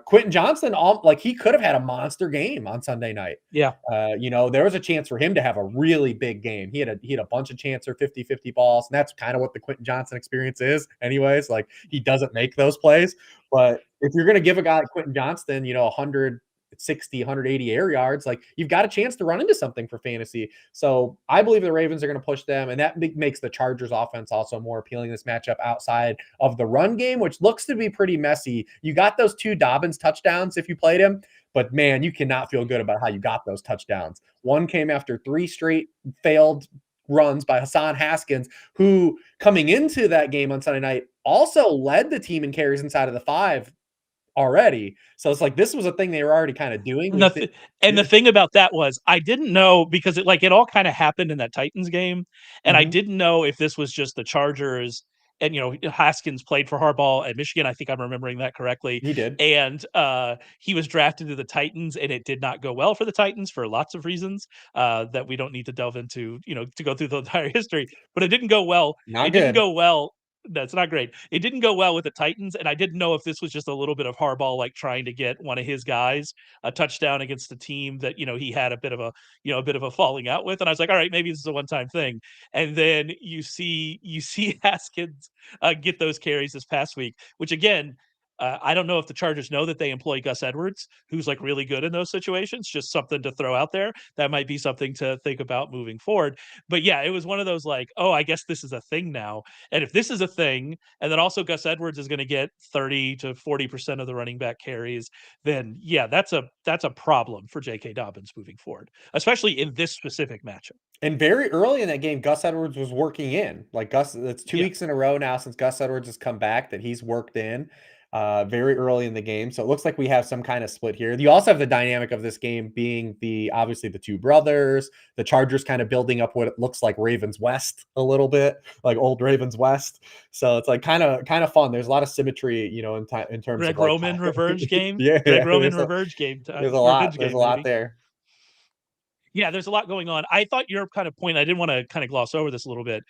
Quentin Johnson, he could have had a monster game on Sunday night. Yeah. There was a chance for him to have a really big game. He had a bunch of chance for 50-50 balls, and that's kind of what the Quentin Johnson experience is anyways. Like he doesn't make those plays, but if you're going to give a guy like Quentin Johnston, 160, 180 air yards, like you've got a chance to run into something for fantasy. So I believe the Ravens are going to push them, and that makes the Chargers offense also more appealing this matchup outside of the run game, which looks to be pretty messy. You got those 2 Dobbins touchdowns if you played him, but man, you cannot feel good about how you got those touchdowns. One came after 3 straight failed runs by Hassan Haskins, who coming into that game on Sunday night also led the team in carries inside of the 5 already. So it's like this was a thing they were already kind of doing. And the thing about that was I didn't know because it all kind of happened in that Titans game, and I didn't know if this was just the Chargers. And Haskins played for Harbaugh at Michigan. I think I'm remembering that correctly. He did. And he was drafted to the Titans, and it did not go well for the Titans for lots of reasons that we don't need to delve into, to go through the entire history. But it didn't go well. Not It didn't good. go well. That's not great. It didn't go well with the Titans, and I didn't know if this was just a little bit of Harbaugh like trying to get one of his guys a touchdown against a team that he had a bit of a falling out with. And I was like, all right, maybe this is a one-time thing. And then you see Haskins get those carries this past week, which again, I don't know if the Chargers know that they employ Gus Edwards, who's like really good in those situations. Just something to throw out there. That might be something to think about moving forward. But yeah, it was one of those like, oh, I guess this is a thing now. And if this is a thing, and then also Gus Edwards is going to get 30 to 40% of the running back carries, then yeah, that's a problem for J.K. Dobbins moving forward, especially in this specific matchup. And very early in that game, Gus Edwards was working in. Like Gus, it's 2 weeks in a row now since Gus Edwards has come back that he's worked in very early in the game. So it looks like we have some kind of split here. You also have the dynamic of this game being obviously the two brothers, the Chargers kind of building up what it looks like Ravens West a little bit, like old Ravens West. So it's like kind of fun. There's a lot of symmetry, in terms Greg of like Roman revenge game. yeah, Greg Roman revenge game. There's a lot. There's a lot there. Yeah, there's a lot going on. I thought your kind of point, I didn't want to kind of gloss over this a little bit.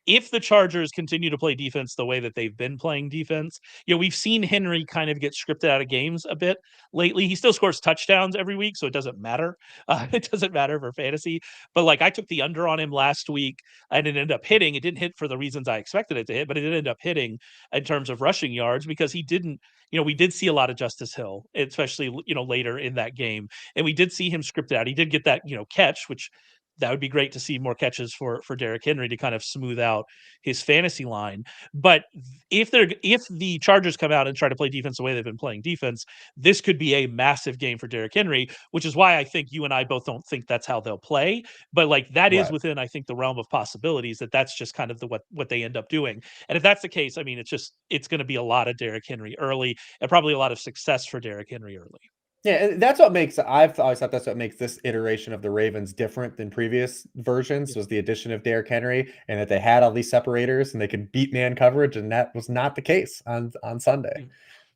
If the Chargers continue to play defense the way that they've been playing defense, we've seen Henry kind of get scripted out of games a bit lately. He still scores touchdowns every week, so it doesn't matter. It doesn't matter for fantasy. But like I took the under on him last week, and it ended up hitting. It didn't hit for the reasons I expected it to hit, but it did end up hitting in terms of rushing yards because he didn't. We did see a lot of Justice Hill, especially later in that game, and we did see him scripted out. He did get that catch, which that would be great to see more catches for Derrick Henry to kind of smooth out his fantasy line. But if the Chargers come out and try to play defense the way they've been playing defense, this could be a massive game for Derrick Henry, which is why I think you and I both don't think that's how they'll play. But like that is within, I think, the realm of possibilities that's just kind of what they end up doing. And if that's the case, I mean, it's going to be a lot of Derrick Henry early and probably a lot of success for Derrick Henry early. Yeah, that's what makes I've always thought that's what makes this iteration of the Ravens different than previous versions was the addition of Derrick Henry and that they had all these separators and they could beat man coverage, and that was not the case on Sunday.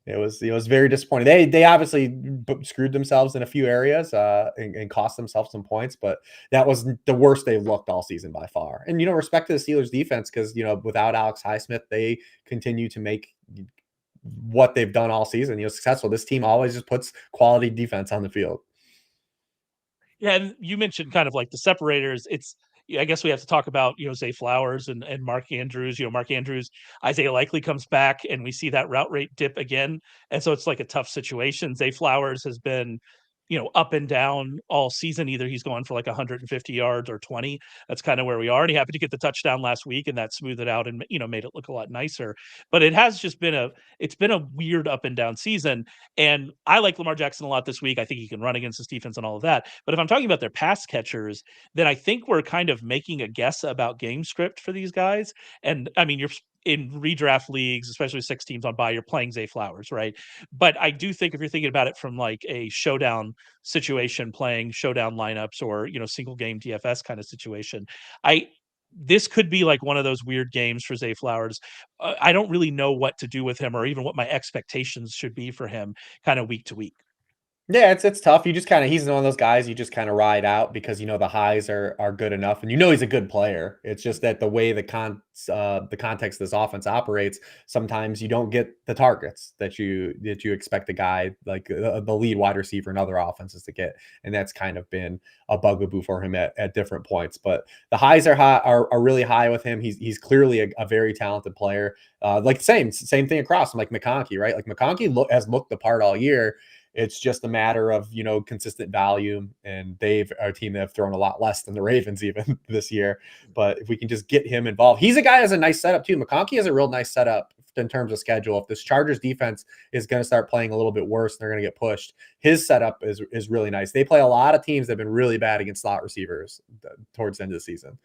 It was very disappointing. They obviously screwed themselves in a few areas and cost themselves some points, but that was the worst they've looked all season by far. And respect to the Steelers defense because without Alex Highsmith, they continue to make what they've done all season, successful. This team always just puts quality defense on the field. Yeah, and you mentioned kind of like the separators. I guess we have to talk about, Zay Flowers and Mark Andrews. Mark Andrews, Isaiah Likely comes back, and we see that route rate dip again. And so it's like a tough situation. Zay Flowers has been, up and down all season. Either he's going for like 150 yards or 20. That's kind of where we are. And he happened to get the touchdown last week, and that smoothed it out and, made it look a lot nicer. But it has just been a weird up and down season. And I like Lamar Jackson a lot this week. I think he can run against this defense and all of that. But if I'm talking about their pass catchers, then I think we're kind of making a guess about game script for these guys. And I mean, you're in redraft leagues, especially 6 teams on bye, you're playing Zay Flowers, right? But I do think if you're thinking about it from like a showdown situation, playing showdown lineups or, single game DFS kind of situation, this could be like one of those weird games for Zay Flowers. I don't really know what to do with him or even what my expectations should be for him kind of week to week. Yeah, it's tough. You just he's one of those guys you just kind of ride out because the highs are good enough, and he's a good player. It's just that the way the context of this offense operates, sometimes you don't get the targets that you expect a guy like the lead wide receiver in other offenses to get, and that's kind of been a bugaboo for him at different points. But the highs are high, are really high with him. He's clearly a very talented player. Like same thing across from like McConkey, right? Like McConkey has looked the part all year. It's just a matter of, consistent value, and they've a team that have thrown a lot less than the Ravens even this year. But if we can just get him involved, he's a guy who has a nice setup too. McConkey has a real nice setup in terms of schedule. If this Chargers defense is going to start playing a little bit worse, they're going to get pushed. His setup is really nice. They play a lot of teams that have been really bad against slot receivers towards the end of the season.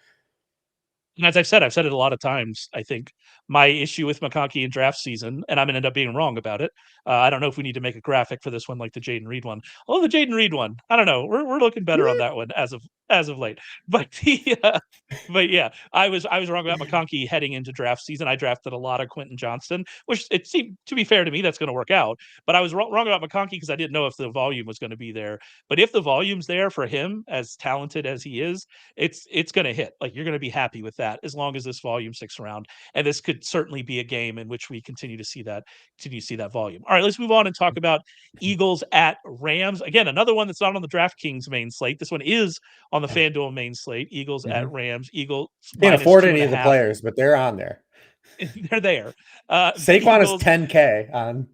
And as I've said it a lot of times, I think my issue with McConkey in draft season, and I'm going to end up being wrong about it. I don't know if we need to make a graphic for this one like the Jaden Reed one. Oh, the Jaden Reed one, I don't know. We're looking better on that one as of late. But but yeah, I was wrong about McConkey heading into draft season. I drafted a lot of Quentin Johnston, which it seemed, to be fair to me, that's going to work out. But I was wrong about McConkey because I didn't know if the volume was going to be there. But if the volume's there for him, as talented as he is, it's going to hit. Like, you're going to be happy with that as long as this volume sticks around. And this could certainly be a game in which we continue to see that volume. All right, let's move on and talk about Eagles at Rams. Again, another one that's not on the DraftKings main slate. This one is on the FanDuel main slate. Eagles at Rams. Eagles can't minus afford any of the 2.5. players, but they're on there. They're there. Saquon is 10K on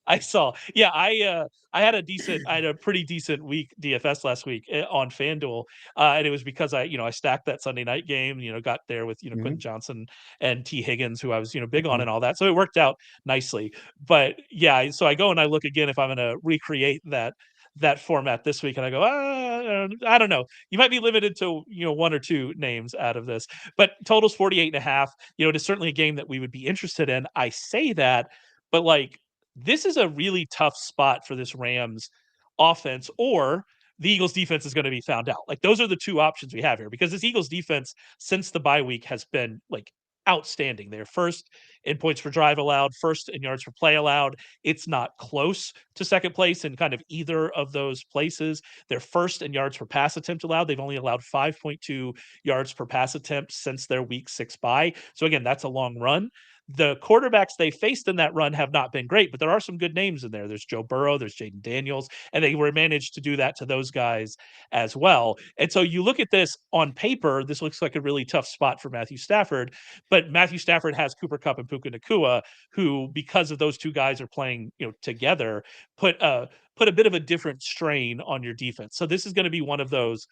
I saw. Yeah, I had a pretty decent week DFS last week on FanDuel, and it was because I stacked that Sunday night game. Got there with Quentin Johnson and T Higgins, who I was big on and all that, so it worked out nicely. But yeah, so I go and I look again if I'm going to recreate that format this week, and I go, I don't know. You might be limited to one or two names out of this, but total's 48.5. It is certainly a game that we would be interested in. I say that, but like, this is a really tough spot for this Rams offense, or the Eagles defense is going to be found out. Like, those are the two options we have here, because this Eagles defense since the bye week has been like outstanding. They're first in points per drive allowed, first in yards per play allowed. It's not close to second place in kind of either of those places. They're first in yards per pass attempt allowed. They've only allowed 5.2 yards per pass attempt since their week 6 bye. So again, that's a long run. The quarterbacks they faced in that run have not been great, but there are some good names in there. There's Joe Burrow, there's Jaden Daniels, and they were managed to do that to those guys as well. And so you look at this on paper, this looks like a really tough spot for Matthew Stafford, but Matthew Stafford has Cooper Kupp and Puka Nacua, who, because of those two guys are playing, together, put a bit of a different strain on your defense. So this is going to be one of those,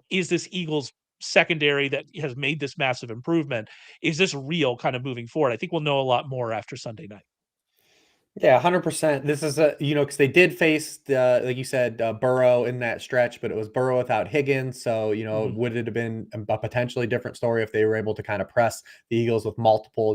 is this Eagles secondary that has made this massive improvement, is this real kind of moving forward? I think we'll know a lot more after Sunday night. Yeah, 100%. This is because they did face like you said, Burrow in that stretch, but it was Burrow without Higgins. So, would it have been a potentially different story if they were able to kind of press the Eagles with multiple,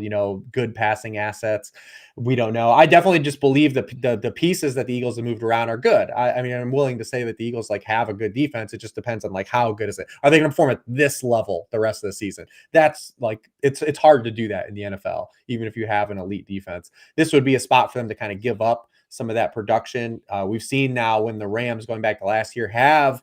good passing assets? We don't know. I definitely just believe the pieces that the Eagles have moved around are good. I mean, I'm willing to say that the Eagles have a good defense. It just depends on how good is it. Are they going to perform at this level the rest of the season? That's it's hard to do that in the NFL, even if you have an elite defense. This would be a spot for them to kind of give up some of that production. We've seen now when the Rams, going back to last year, have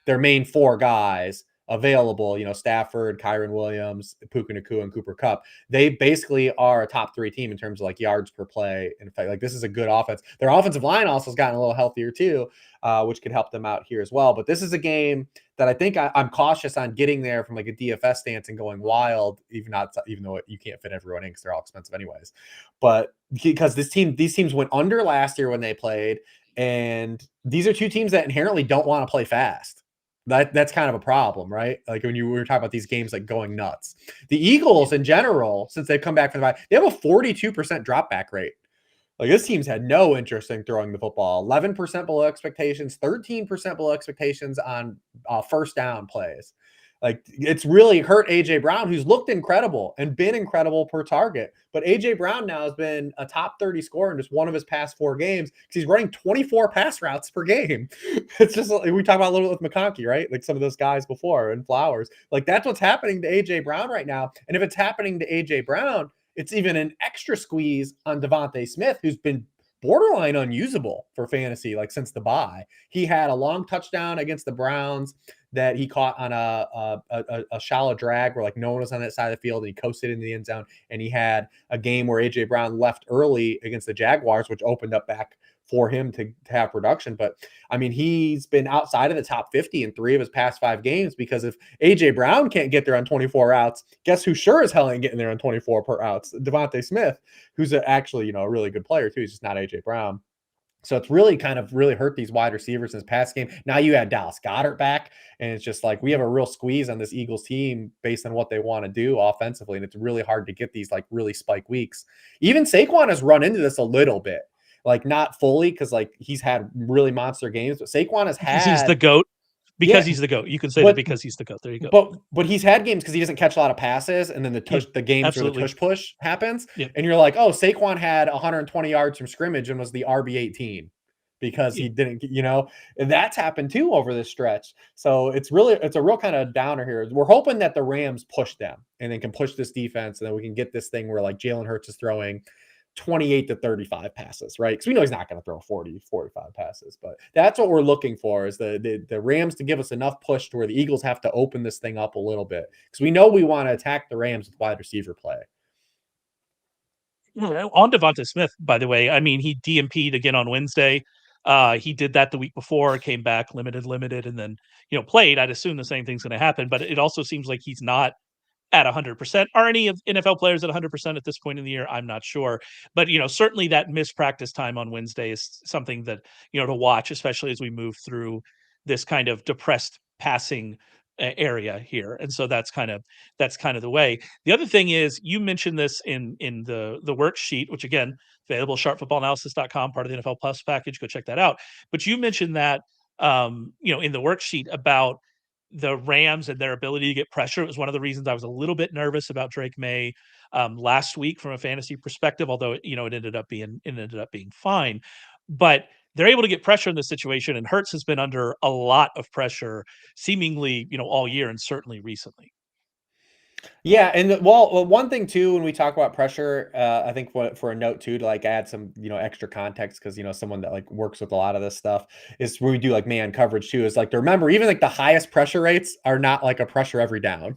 their main 4 guys available, Stafford, Kyren Williams, Puka Nacua, and Cooper Kupp. They basically are a top 3 team in terms of yards per play. In fact, this is a good offense. Their offensive line also has gotten a little healthier too, which could help them out here as well. But this is a game that I think I'm cautious on getting there from a DFS stance and going wild, even though you can't fit everyone in because they're all expensive anyways. But because these teams went under last year when they played, and these are 2 teams that inherently don't want to play fast. That's kind of a problem, right? Like when we were talking about these games going nuts. The Eagles in general, since they've come back from the bye, they have a 42% drop back rate. This team's had no interest in throwing the football. 11% below expectations, 13% below expectations on first down plays. It's really hurt AJ Brown, who's looked incredible and been incredible per target. But AJ Brown now has been a top 30 scorer in just one of his past 4 games because he's running 24 pass routes per game. It's just we talk about a little bit with McConkey, right? Some of those guys before and Flowers. That's what's happening to AJ Brown right now. And if it's happening to AJ Brown, it's even an extra squeeze on Devontae Smith, who's been borderline unusable for fantasy since the bye. He had a long touchdown against the Browns that he caught on a shallow drag where no one was on that side of the field, and he coasted into the end zone. And he had a game where AJ Brown left early against the Jaguars, which opened up back for him to have production. But I mean, he's been outside of the top 50 in 3 of his past 5 games, because if AJ Brown can't get there on 24 routes, guess who sure as hell ain't getting there on 24 per routes? Devontae Smith, who's actually, a really good player too. He's just not AJ Brown. So it's really really hurt these wide receivers in this past game. Now you add Dallas Goedert back, and it's just we have a real squeeze on this Eagles team based on what they want to do offensively. And it's really hard to get these really spike weeks. Even Saquon has run into this a little bit, not fully, because he's had really monster games, but Saquon has had. He's the GOAT. because Yeah, he's the GOAT. You can say that but because he's the GOAT. There you go. but he's had games because he doesn't catch a lot of passes, and then Yeah, the games where the absolutely. tush push happens, Yeah. and you're like, oh, Saquon had 120 yards from scrimmage and was the RB18 because Yeah. he didn't, and that's happened too over this stretch. So it's a real kind of downer here. We're hoping that the Rams push them and then can push this defense, and then we can get this thing where like Jalen Hurts is throwing 28 to 35 passes, right? Because we know he's not going to throw 40, 45 passes, but that's what we're looking for is the Rams to give us enough push to where the Eagles have to open this thing up a little bit because we know we want to attack the Rams with wide receiver play. Yeah, on Devonta Smith, by the way, I mean, he DMP'd again on Wednesday. He did that the week before, came back limited, and then, played. I'd assume the same thing's going to happen, but it also seems like he's not at 100%. Are any of NFL players at 100% at this point in the year? I'm not sure. But, certainly that missed practice time on Wednesday is something that, to watch, especially as we move through this kind of depressed passing area here. And so that's kind of the way. The other thing is you mentioned this in the worksheet, which again, available sharpfootballanalysis.com, part of the NFL Plus package. Go check that out. But you mentioned that in the worksheet about the Rams and their ability to get pressure. It was one of the reasons I was a little bit nervous about Drake May last week from a fantasy perspective, although it ended up being fine. But they're able to get pressure in this situation, and Hurts has been under a lot of pressure, seemingly all year and certainly recently. Yeah, and well, one thing too, when we talk about pressure, I think for a note too to like add some extra context because someone that like works with a lot of this stuff is when we do like man coverage too is like to remember even like the highest pressure rates are not like a pressure every down.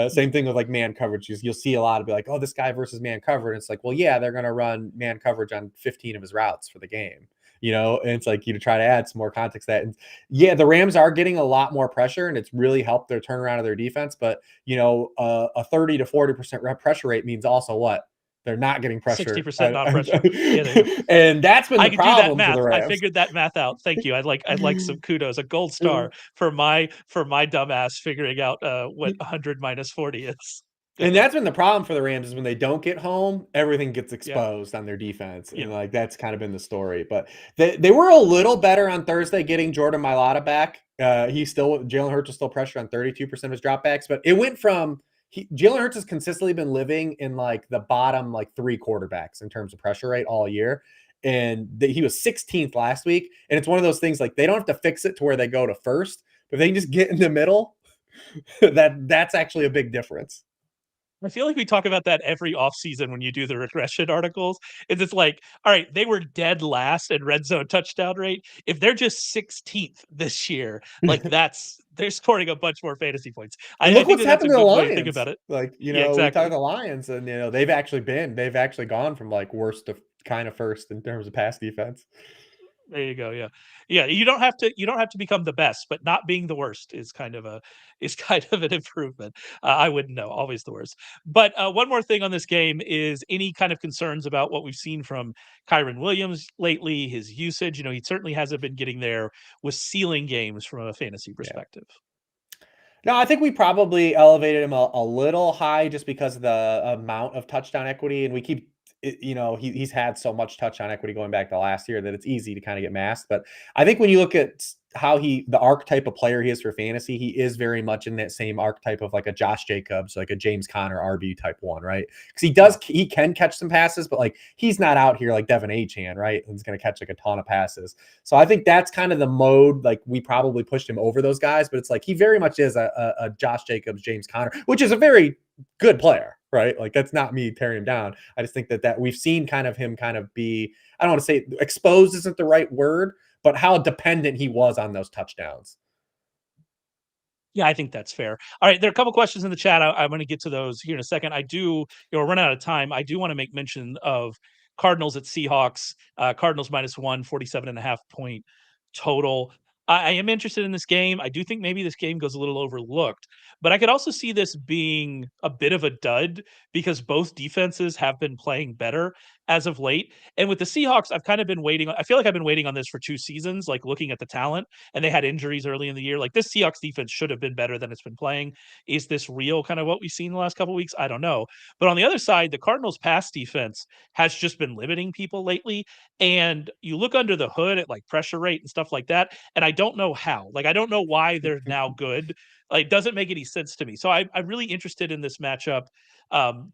Same thing with like man coverage. You'll see a lot of be like, oh, this guy versus man coverage. And it's like, well, yeah, they're gonna run man coverage on 15 of his routes for the game. And it's like you try to add some more context to that. And yeah, the Rams are getting a lot more pressure, and it's really helped their turnaround of their defense. But a 30 to 40% pressure rate means also what? They're not getting pressure. 60% non-pressure. Yeah, there you go. And that's been I the could do that problem for math. the I Rams. figured that math out. Thank you. I'd like some kudos, a gold star for my dumbass figuring out what 100 minus 40 is. And that's been the problem for the Rams is when they don't get home, everything gets Yeah. exposed on their defense. Yeah. And like that's kind of been the story. But they were a little better on Thursday getting Jordan Mailata back. Jalen Hurts was still pressure on 32% of his dropbacks, but it went from Jalen Hurts has consistently been living in like the bottom like 3 quarterbacks in terms of pressure rate all year. And he was 16th last week. And it's one of those things like they don't have to fix it to where they go to first, but they can just get in the middle. That's actually a big difference. I feel like we talk about that every offseason when you do the regression articles. It's like, all right, they were dead last in red zone touchdown rate. If they're just 16th this year, like they're scoring a bunch more fantasy points. And I look think what's that's a happened to the good way to think Lions. about it. Like, Yeah, we talk exactly. the Lions and they've actually gone from like worst to kind of first in terms of pass defense. There you go. Yeah. Yeah. You don't have to become the best, but not being the worst is kind of an improvement. I wouldn't know, always the worst. But one more thing on this game is any kind of concerns about what we've seen from Kyron Williams lately, his usage. He certainly hasn't been getting there with ceiling games from a fantasy Yeah. perspective. No, I think we probably elevated him a little high just because of the amount of touchdown equity. And we keep, he's had so much touchdown equity going back to last year that it's easy to kind of get masked. But I think when you look at how the archetype of player he is for fantasy, he is very much in that same archetype of like a Josh Jacobs, like a James Conner RB type one, right? Because he can catch some passes, but like he's not out here like Devin Achane, right? He's going to catch like a ton of passes. So I think that's kind of the mode. Like we probably pushed him over those guys, but it's like he very much is a Josh Jacobs, James Conner, which is a very good player, right? Like that's not me tearing him down. I just think that we've seen him be, I don't want to say exposed isn't the right word, but how dependent he was on those touchdowns. Yeah, I think that's fair. All right, there are a couple questions in the chat. I'm going to get to those here in a second. We're running out of time. I do want to make mention of Cardinals at Seahawks. Cardinals -1, 47.5 point total. I am interested in this game. I do think maybe this game goes a little overlooked, but I could also see this being a bit of a dud because both defenses have been playing better as of late. And with the Seahawks, I've kind of been waiting. I feel like I've been waiting on this for 2 seasons, like looking at the talent, and they had injuries early in the year. Like this Seahawks defense should have been better than it's been playing. Is this real kind of what we've seen the last couple of weeks? I don't know. But on the other side, the Cardinals pass defense has just been limiting people lately. And you look under the hood at like pressure rate and stuff like that. And I don't know how. Like, I don't know why they're now good. Like, it doesn't make any sense to me. So I'm really interested in this matchup,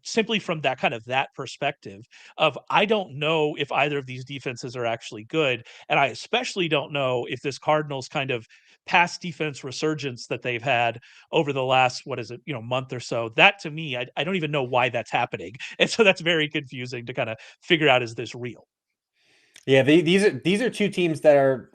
simply from that kind of that perspective of I don't know if either of these defenses are actually good, and I especially don't know if this Cardinals kind of pass defense resurgence that they've had over the last, what is it, month or so. That to me, I don't even know why that's happening, and so that's very confusing to kind of figure out, is this real? Yeah, these are two teams that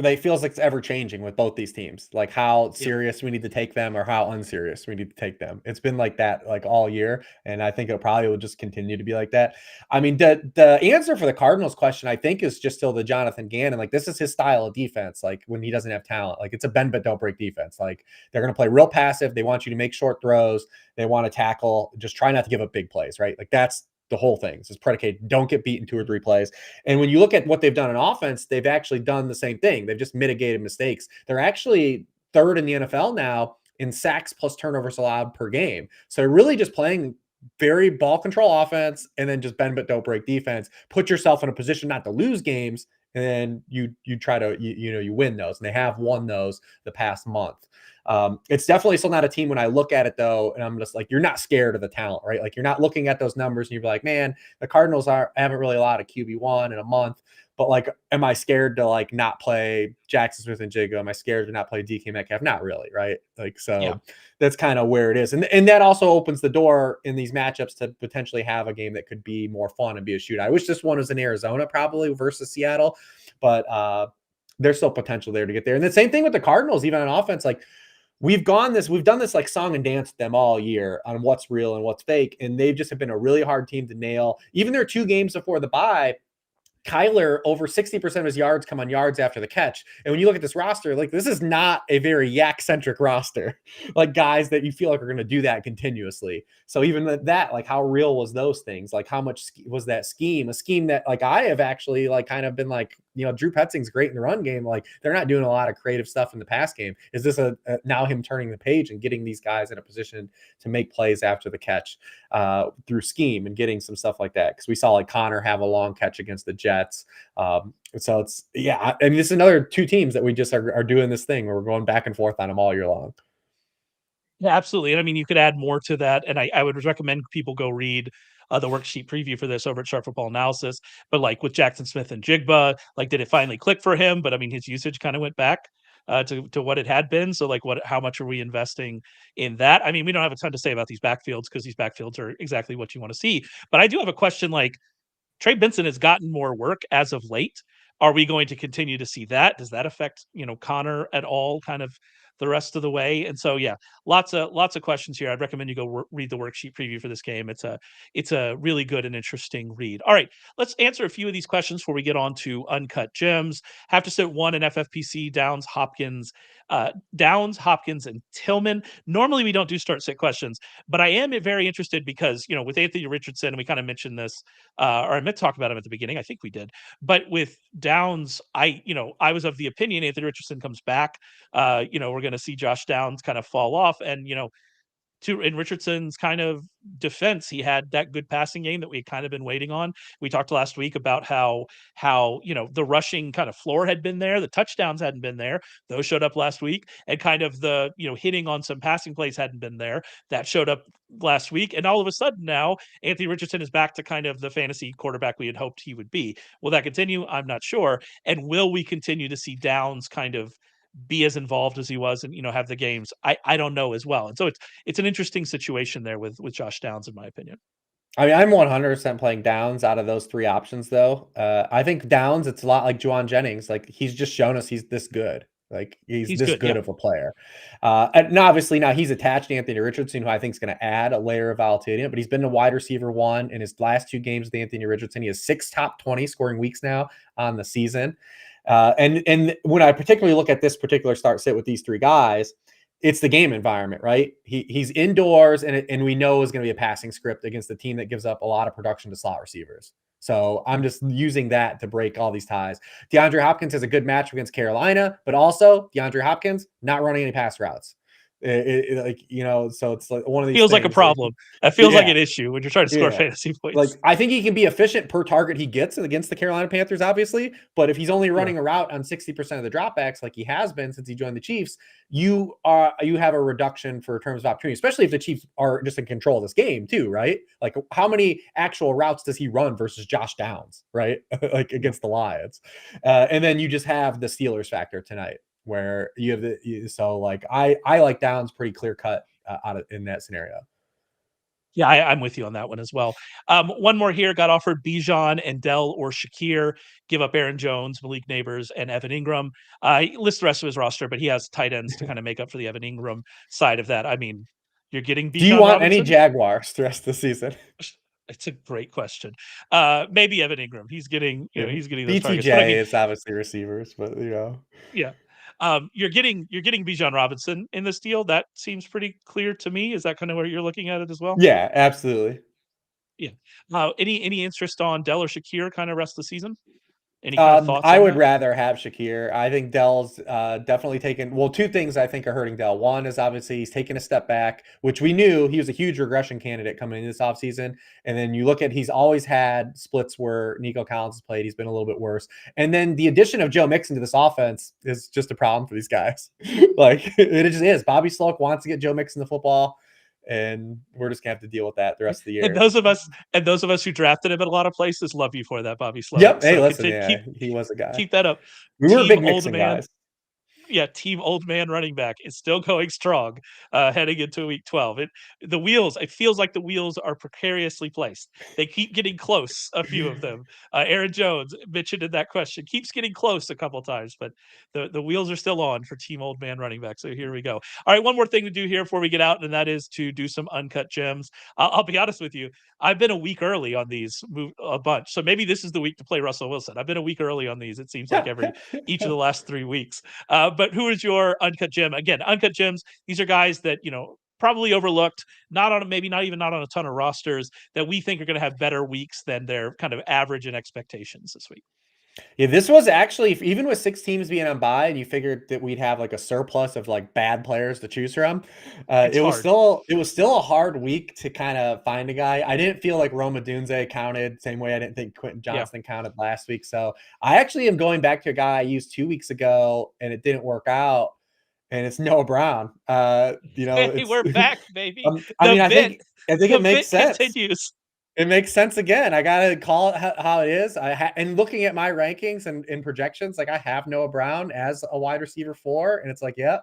they feels like it's ever changing with both these teams. Like how Yep. serious we need to take them or how unserious we need to take them. It's been like that like all year, and I think it probably will just continue to be like that. I mean, the answer for the Cardinals question, I think, is just still the Jonathan Gannon. Like this is his style of defense. Like when he doesn't have talent, like it's a bend but don't break defense. Like they're going to play real passive. They want you to make short throws. They want to tackle. Just try not to give up big plays. Right? Like that's the whole thing. It's predicated. Don't get beaten 2 or 3 plays. And when you look at what they've done in offense, they've actually done the same thing. They've just mitigated mistakes. They're actually third in the NFL now in sacks plus turnovers allowed per game. So they're really just playing very ball control offense and then just bend but don't break defense. Put yourself in a position not to lose games, and then you try to you win those. And they have won those the past month. It's definitely still not a team when I look at it though, and I'm just like, you're not scared of the talent, right? Like you're not looking at those numbers and you're like, man, the Cardinals haven't really allowed a QB1 in a month. But like, am I scared to like not play Jackson Smith and Jigga? Am I scared to not play DK Metcalf? Not really, right? Like, Yeah. so that's kind of where it is. And that also opens the door in these matchups to potentially have a game that could be more fun and be a shootout. I wish this one was in Arizona probably versus Seattle, but there's still potential there to get there. And the same thing with the Cardinals, even on offense. Like we've done this like song and dance with them all year on what's real and what's fake. And they've just have been a really hard team to nail. Even their 2 games before the bye, Kyler, over 60% of his yards come on yards after the catch. And when you look at this roster, like this is not a very yak-centric roster, like guys that you feel like are going to do that continuously. So even that, like how real was those things? Like how much was that scheme? A scheme that like I have actually like kind of been like, Drew Petzing's great in the run game. Like they're not doing a lot of creative stuff in the pass game. Is this now him turning the page and getting these guys in a position to make plays after the catch through scheme and getting some stuff like that? Because we saw like Connor have a long catch against the Jets. So it's, yeah. And this is another 2 teams that we just are doing this thing where we're going back and forth on them all year long. Yeah, absolutely. And I mean, you could add more to that. And I would recommend people go read the worksheet preview for this over at Sharp Football Analysis. But like with Jackson Smith and Jigba, like did it finally click for him? But I mean, his usage kind of went back to what it had been. So like, how much are we investing in that? I mean, we don't have a ton to say about these backfields because these backfields are exactly what you want to see. But I do have a question. Like Trey Benson has gotten more work as of late. Are we going to continue to see that? Does that affect, Connor at all kind of the rest of the way? And so, yeah, lots of questions here. I'd recommend you go read the worksheet preview for this game. It's a really good and interesting read. All right, let's answer a few of these questions before we get on to Uncut Gems. Have to sit one in FFPC, Downs, Hopkins, and Tillman. Normally we don't do start sit questions, but I am very interested because, with Anthony Richardson, and we kind of mentioned this, or I meant to talk about him at the beginning. I think we did. But with Downs, I was of the opinion Anthony Richardson comes back. We're going to see Josh Downs kind of fall off, and in Richardson's kind of defense, he had that good passing game that we had kind of been waiting on. We talked last week about how the rushing kind of floor had been there, the touchdowns hadn't been there. Those showed up last week, and kind of the hitting on some passing plays hadn't been there. That showed up last week, and all of a sudden now Anthony Richardson is back to kind of the fantasy quarterback we had hoped he would be. Will that continue? I'm not sure. And will we continue to see Downs kind of be as involved as he was and have the games? I don't know as well. And so it's an interesting situation there with Josh Downs, in my opinion. I mean, I'm 100% playing Downs out of those 3 options, though. I think Downs, it's a lot like Jauan Jennings. Like he's just shown us he's this good. Like he's this good, good yeah. of a player. And obviously now he's attached to Anthony Richardson, who I think is going to add a layer of volatility. But he's been a wide receiver 1 in his last 2 games with Anthony Richardson. He has 6 top 20 scoring weeks now on the season. And when I particularly look at this particular start sit with these 3 guys, it's the game environment, right? He's indoors, and we know is going to be a passing script against a team that gives up a lot of production to slot receivers. So I'm just using that to break all these ties. DeAndre Hopkins has a good match against Carolina, but also DeAndre Hopkins not running any pass routes. Like, so it's like one of these Feels like a things. Like, problem. That feels like yeah, an issue when you're trying to score yeah. fantasy Like, points. I think he can be efficient per target he gets against the Carolina Panthers, obviously. But if he's only Yeah. running a route on 60% of the dropbacks, like he has been since he joined the Chiefs, you have a reduction for terms of opportunity, especially if the Chiefs are just in control of this game too, right? Like, how many actual routes does he run versus Josh Downs, right? Like against the Lions, and then you just have the Steelers factor tonight, where you have so like I like Downs pretty clear cut out of in that scenario. Yeah, I'm with you on that one as well. One more here got offered Bijan and Dell or Shakir. Give up Aaron Jones, Malik Nabers, and Evan Ingram. He lists the rest of his roster, but he has tight ends to kind of make up for the Evan Ingram side of that. I mean, you're getting Do you Bijan want any Robinson? Jaguars the rest of the season? It's a great question. Maybe Evan Ingram. He's getting, Yeah. he's getting those targets. But I mean, BTJ is obviously receivers, but yeah. You're getting Bijan Robinson in this deal. That seems pretty clear to me. Is that kind of where you're looking at it as well? yeah, absolutely. Yeah. Any interest on Dell or Shakir kind of rest of the season? Any kind of thoughts I on would that? rather have Shakir. I think Dell's definitely taken. Well, two things I think are hurting Dell. One is obviously he's taken a step back, which we knew he was a huge regression candidate coming into this offseason. And then you look at he's always had splits where Nico Collins has played. He's been a little bit worse. And then the addition of Joe Mixon to this offense is just a problem for these guys. Like it just is. Bobby Sloak wants to get Joe Mixon the football, and we're just gonna have to deal with that the rest of the And year. those of us who drafted him at a lot of places love you for that, Bobby Sloak. Yep. Hey, So listen, continue, yeah, he was a guy. keep that up. We were Team big old Mixon man guys. Yeah, team old man running back is still going strong, heading into week 12. It feels like the wheels are precariously placed. They keep getting close, a few of them. Aaron Jones mentioned in that question, keeps getting close a couple times, but the wheels are still on for team old man running back. So here we go. All right, one more thing to do here before we get out, and that is to do some uncut gems. I'll be honest with you. I've been a week early on these a bunch. So maybe this is the week to play Russell Wilson. I've been a week early on these. It seems like each of the last 3 weeks. But who is your uncut gem? Again, uncut gems. These are guys that probably overlooked, maybe not even on a ton of rosters that we think are going to have better weeks than their kind of average and expectations this week. Yeah, this was actually, even with 6 teams being on bye, and you figured that we'd have like a surplus of like bad players to choose from. It's hard. It was still a hard week to kind of find a guy. I didn't feel like Roma Dunze counted same way I didn't think Quentin Johnston counted last week. So I actually am going back to a guy I used 2 weeks ago, and it didn't work out. And it's Noah Brown. Hey, It's we're back, baby. I mean, The I think it makes bit sense. continues. It makes sense again. I gotta call it how it is. And looking at my rankings and projections, like I have Noah Brown as a wide receiver 4, and it's like, yeah,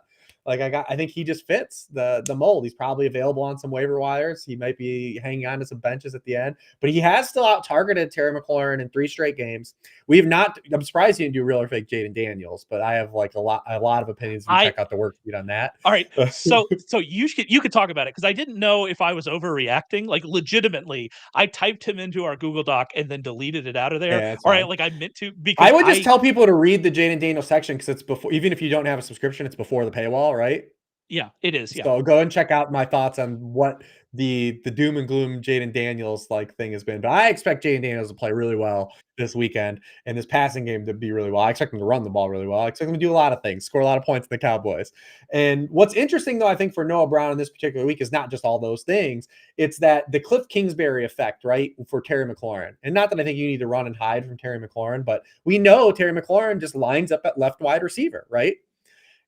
like I think he just fits the mold. He's probably available on some waiver wires. He might be hanging on to some benches at the end, but he has still out targeted Terry McLaurin in 3 straight games. We've not. I'm surprised he didn't do real or fake Jaden Daniels, but I have like a lot of opinions. If you check out the worksheet on that. All right, so you could talk about it because I didn't know if I was overreacting. Like legitimately, I typed him into our Google Doc and then deleted it out of there. Yeah, that's All right, fine. like I meant to I because would just tell people to read the Jaden Daniels section because it's before, even if you don't have a subscription, it's before the paywall, right? yeah, it is. Yeah, So go and check out my thoughts on what the doom and gloom Jaden Daniels like thing has been. But I expect Jaden Daniels to play really well this weekend and this passing game to be really well. I expect him to run the ball really well. I expect him to do a lot of things, score a lot of points in the Cowboys. And what's interesting though, I think for Noah Brown in this particular week is not just all those things. It's that the Cliff Kingsbury effect, right, for Terry McLaurin. And not that I think you need to run and hide from Terry McLaurin, but we know Terry McLaurin just lines up at left wide receiver, right?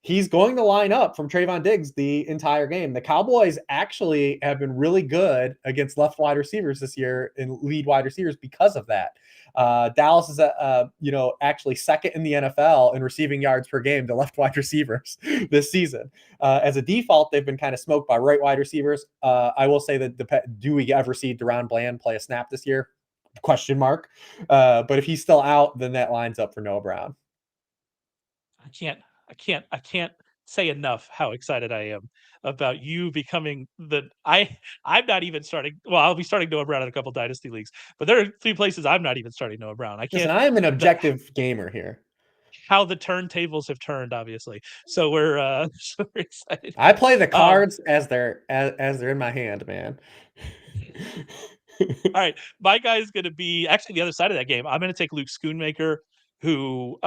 He's going to line up from Trayvon Diggs the entire game. The Cowboys actually have been really good against left wide receivers this year and lead wide receivers because of that. Dallas is actually second in the NFL in receiving yards per game to left wide receivers this season. As a default, they've been kind of smoked by right wide receivers. I will say that do we ever see Deron Bland play a snap this year? Question mark. But if he's still out, then that lines up for Noah Brown. I can't say enough how excited I am about you becoming I'm not even starting. Well, I'll be starting Noah Brown in a couple dynasty leagues, but there are 3 places I'm not even starting Noah Brown. I Listen, can't. I am an objective gamer here. How the turntables have turned, obviously. So we're so we're excited. I play the cards as they're in my hand, man. All right, my guy is going to be actually the other side of that game. I'm going to take Luke Schoonmaker, who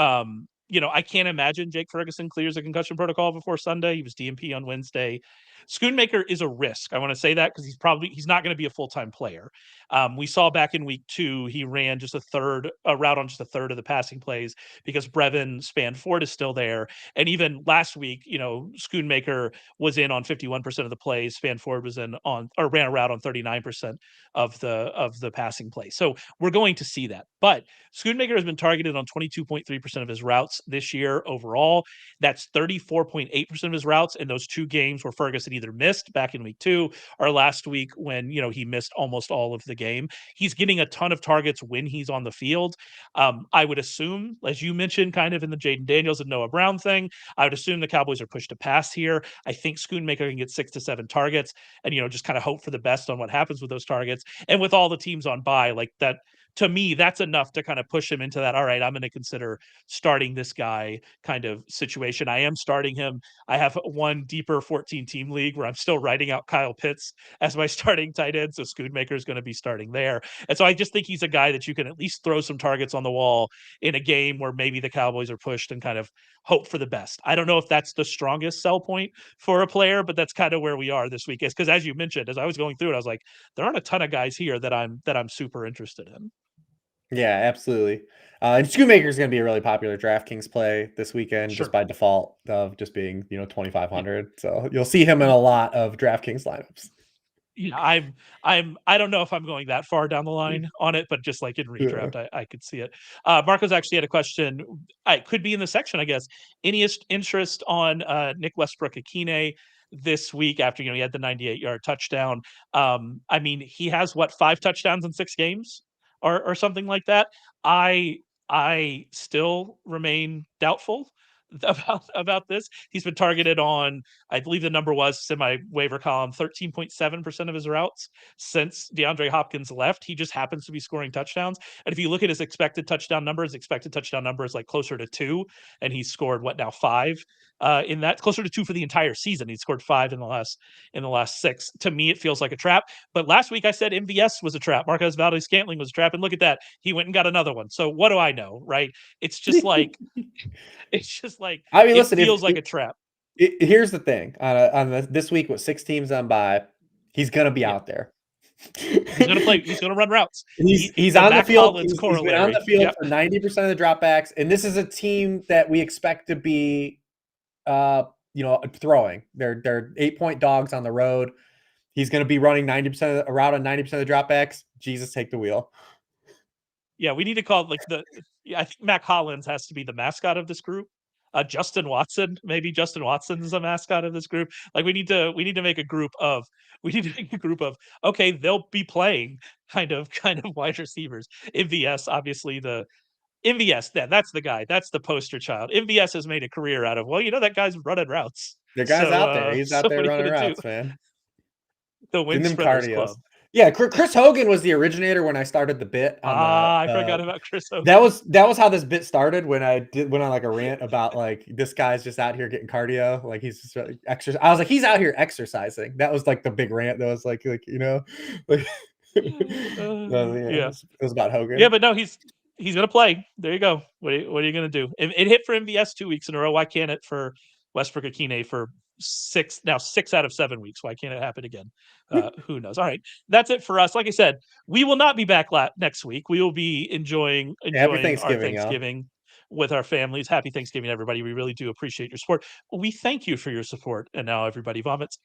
I can't imagine Jake Ferguson clears a concussion protocol before Sunday. He was DNP on Wednesday. Schoonmaker is a risk. I want to say that because he's not going to be a full-time player. We saw back in week 2, he ran just a route on just a third of the passing plays because Brevin Spanford is still there. And even last week, Schoonmaker was in on 51% of the plays. Spanford was ran a route on 39% of the passing plays. So we're going to see that. But Schoonmaker has been targeted on 22.3% of his routes this year overall. That's 34.8% of his routes in those 2 games where Ferguson either missed back in week 2 or last week when, he missed almost all of the game. He's getting a ton of targets when he's on the field. I would assume, as you mentioned, kind of in the Jaden Daniels and Noah Brown thing, I would assume the Cowboys are pushed to pass here. I think Schoonmaker can get 6 to 7 targets and, just kind of hope for the best on what happens with those targets. And with all the teams on bye, like that, to me, that's enough to kind of push him into that. All right, I'm going to consider starting this guy kind of situation. I am starting him. I have one deeper 14-team league where I'm still writing out Kyle Pitts as my starting tight end. So Schoonmaker is going to be starting there. And so I just think he's a guy that you can at least throw some targets on the wall in a game where maybe the Cowboys are pushed and kind of hope for the best. I don't know if that's the strongest sell point for a player, but that's kind of where we are this week. Is because as you mentioned, as I was going through it, I was like, there aren't a ton of guys here that I'm super interested in. Yeah, absolutely. And Schoonmaker is going to be a really popular DraftKings play this weekend, Sure. just by default of just being 2,500. So you'll see him in a lot of DraftKings lineups. I don't know if I'm going that far down the line on it, but just like in redraft, I could see it. Marco's actually had a question. I could be in the section, I guess. Any interest on Nick Westbrook-Akine this week after he had the 98-yard touchdown? I mean, he has 5 touchdowns in 6 games or something like that. I still remain doubtful about this. He's been targeted on, I believe the number was semi waiver column, 13.7% of his routes since DeAndre Hopkins left. He just happens to be scoring touchdowns. And if you look at his expected touchdown numbers like closer to 2, and he's scored 5 in that, closer to 2 for the entire season. He scored 5 in the last 6. To me, it feels like a trap. But last week I said MVS was a trap. Marquez Valdez-Scantling was a trap, and look at that, he went and got another one. So what do I know, right? It's just like I mean, it listen, feels like a trap. Here's the thing on this week with 6 teams on bye, he's gonna be out there. He's gonna play. He's gonna run routes. He's on the field. He's been on the field Yep. for 90% of the dropbacks, and this is a team that we expect to be, throwing. They're 8-point dogs on the road. He's going to be running 90% of the route on 90% of the dropbacks. Jesus, take the wheel. Yeah, we need to call I think Mac Hollins has to be the mascot of this group. Justin Watson, maybe Justin Watson is a mascot of this group. Like we need to make a group of okay, they'll be playing kind of wide receivers. MVS, obviously MVS, that's the guy. That's the poster child. MVS has made a career out of, that guy's running routes. The guy's out there. He's out there running routes, man. The Wind Spreaders Club. Yeah, Chris Hogan was the originator when I started the bit. I forgot about Chris Hogan. That was how this bit started, when I went on like a rant about like this guy's just out here getting cardio, like he's just exercise. I was like, he's out here exercising. That was like the big rant. That was like it was about Hogan. Yeah, but no, he's gonna play. There you go. What are you gonna do? It hit for MVS 2 weeks in a row. Why can't it for Westbrook-Akine for 6 out of 7 weeks? Why can't it happen again? Who knows? All right, that's it for us. Like I said, we will not be back next week. We will be enjoying our Thanksgiving with our families. Happy Thanksgiving, everybody. We really do appreciate your support. We thank you for your support. And now everybody vomits.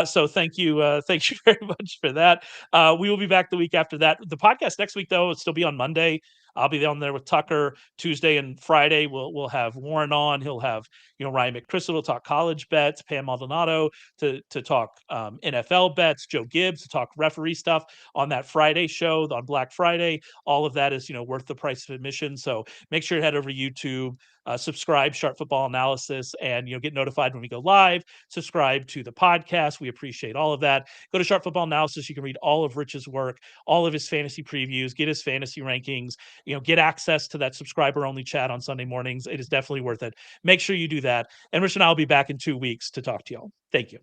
So thank you very much for that. We will be back the week after that. The podcast next week, though, will still be on Monday. I'll be on there with Tucker. Tuesday and Friday, we'll have Warren on. He'll have Ryan McChrystal to talk college bets, Pam Maldonado to talk NFL bets, Joe Gibbs to talk referee stuff on that Friday show on Black Friday. All of that is worth the price of admission. So make sure to head over to YouTube, subscribe, Sharp Football Analysis, and get notified when we go live. Subscribe to the podcast. We appreciate all of that. Go to Sharp Football Analysis. You can read all of Rich's work, all of his fantasy previews, get his fantasy rankings. Get access to that subscriber-only chat on Sunday mornings. It is definitely worth it. Make sure you do that. And Rich and I will be back in 2 weeks to talk to y'all. Thank you.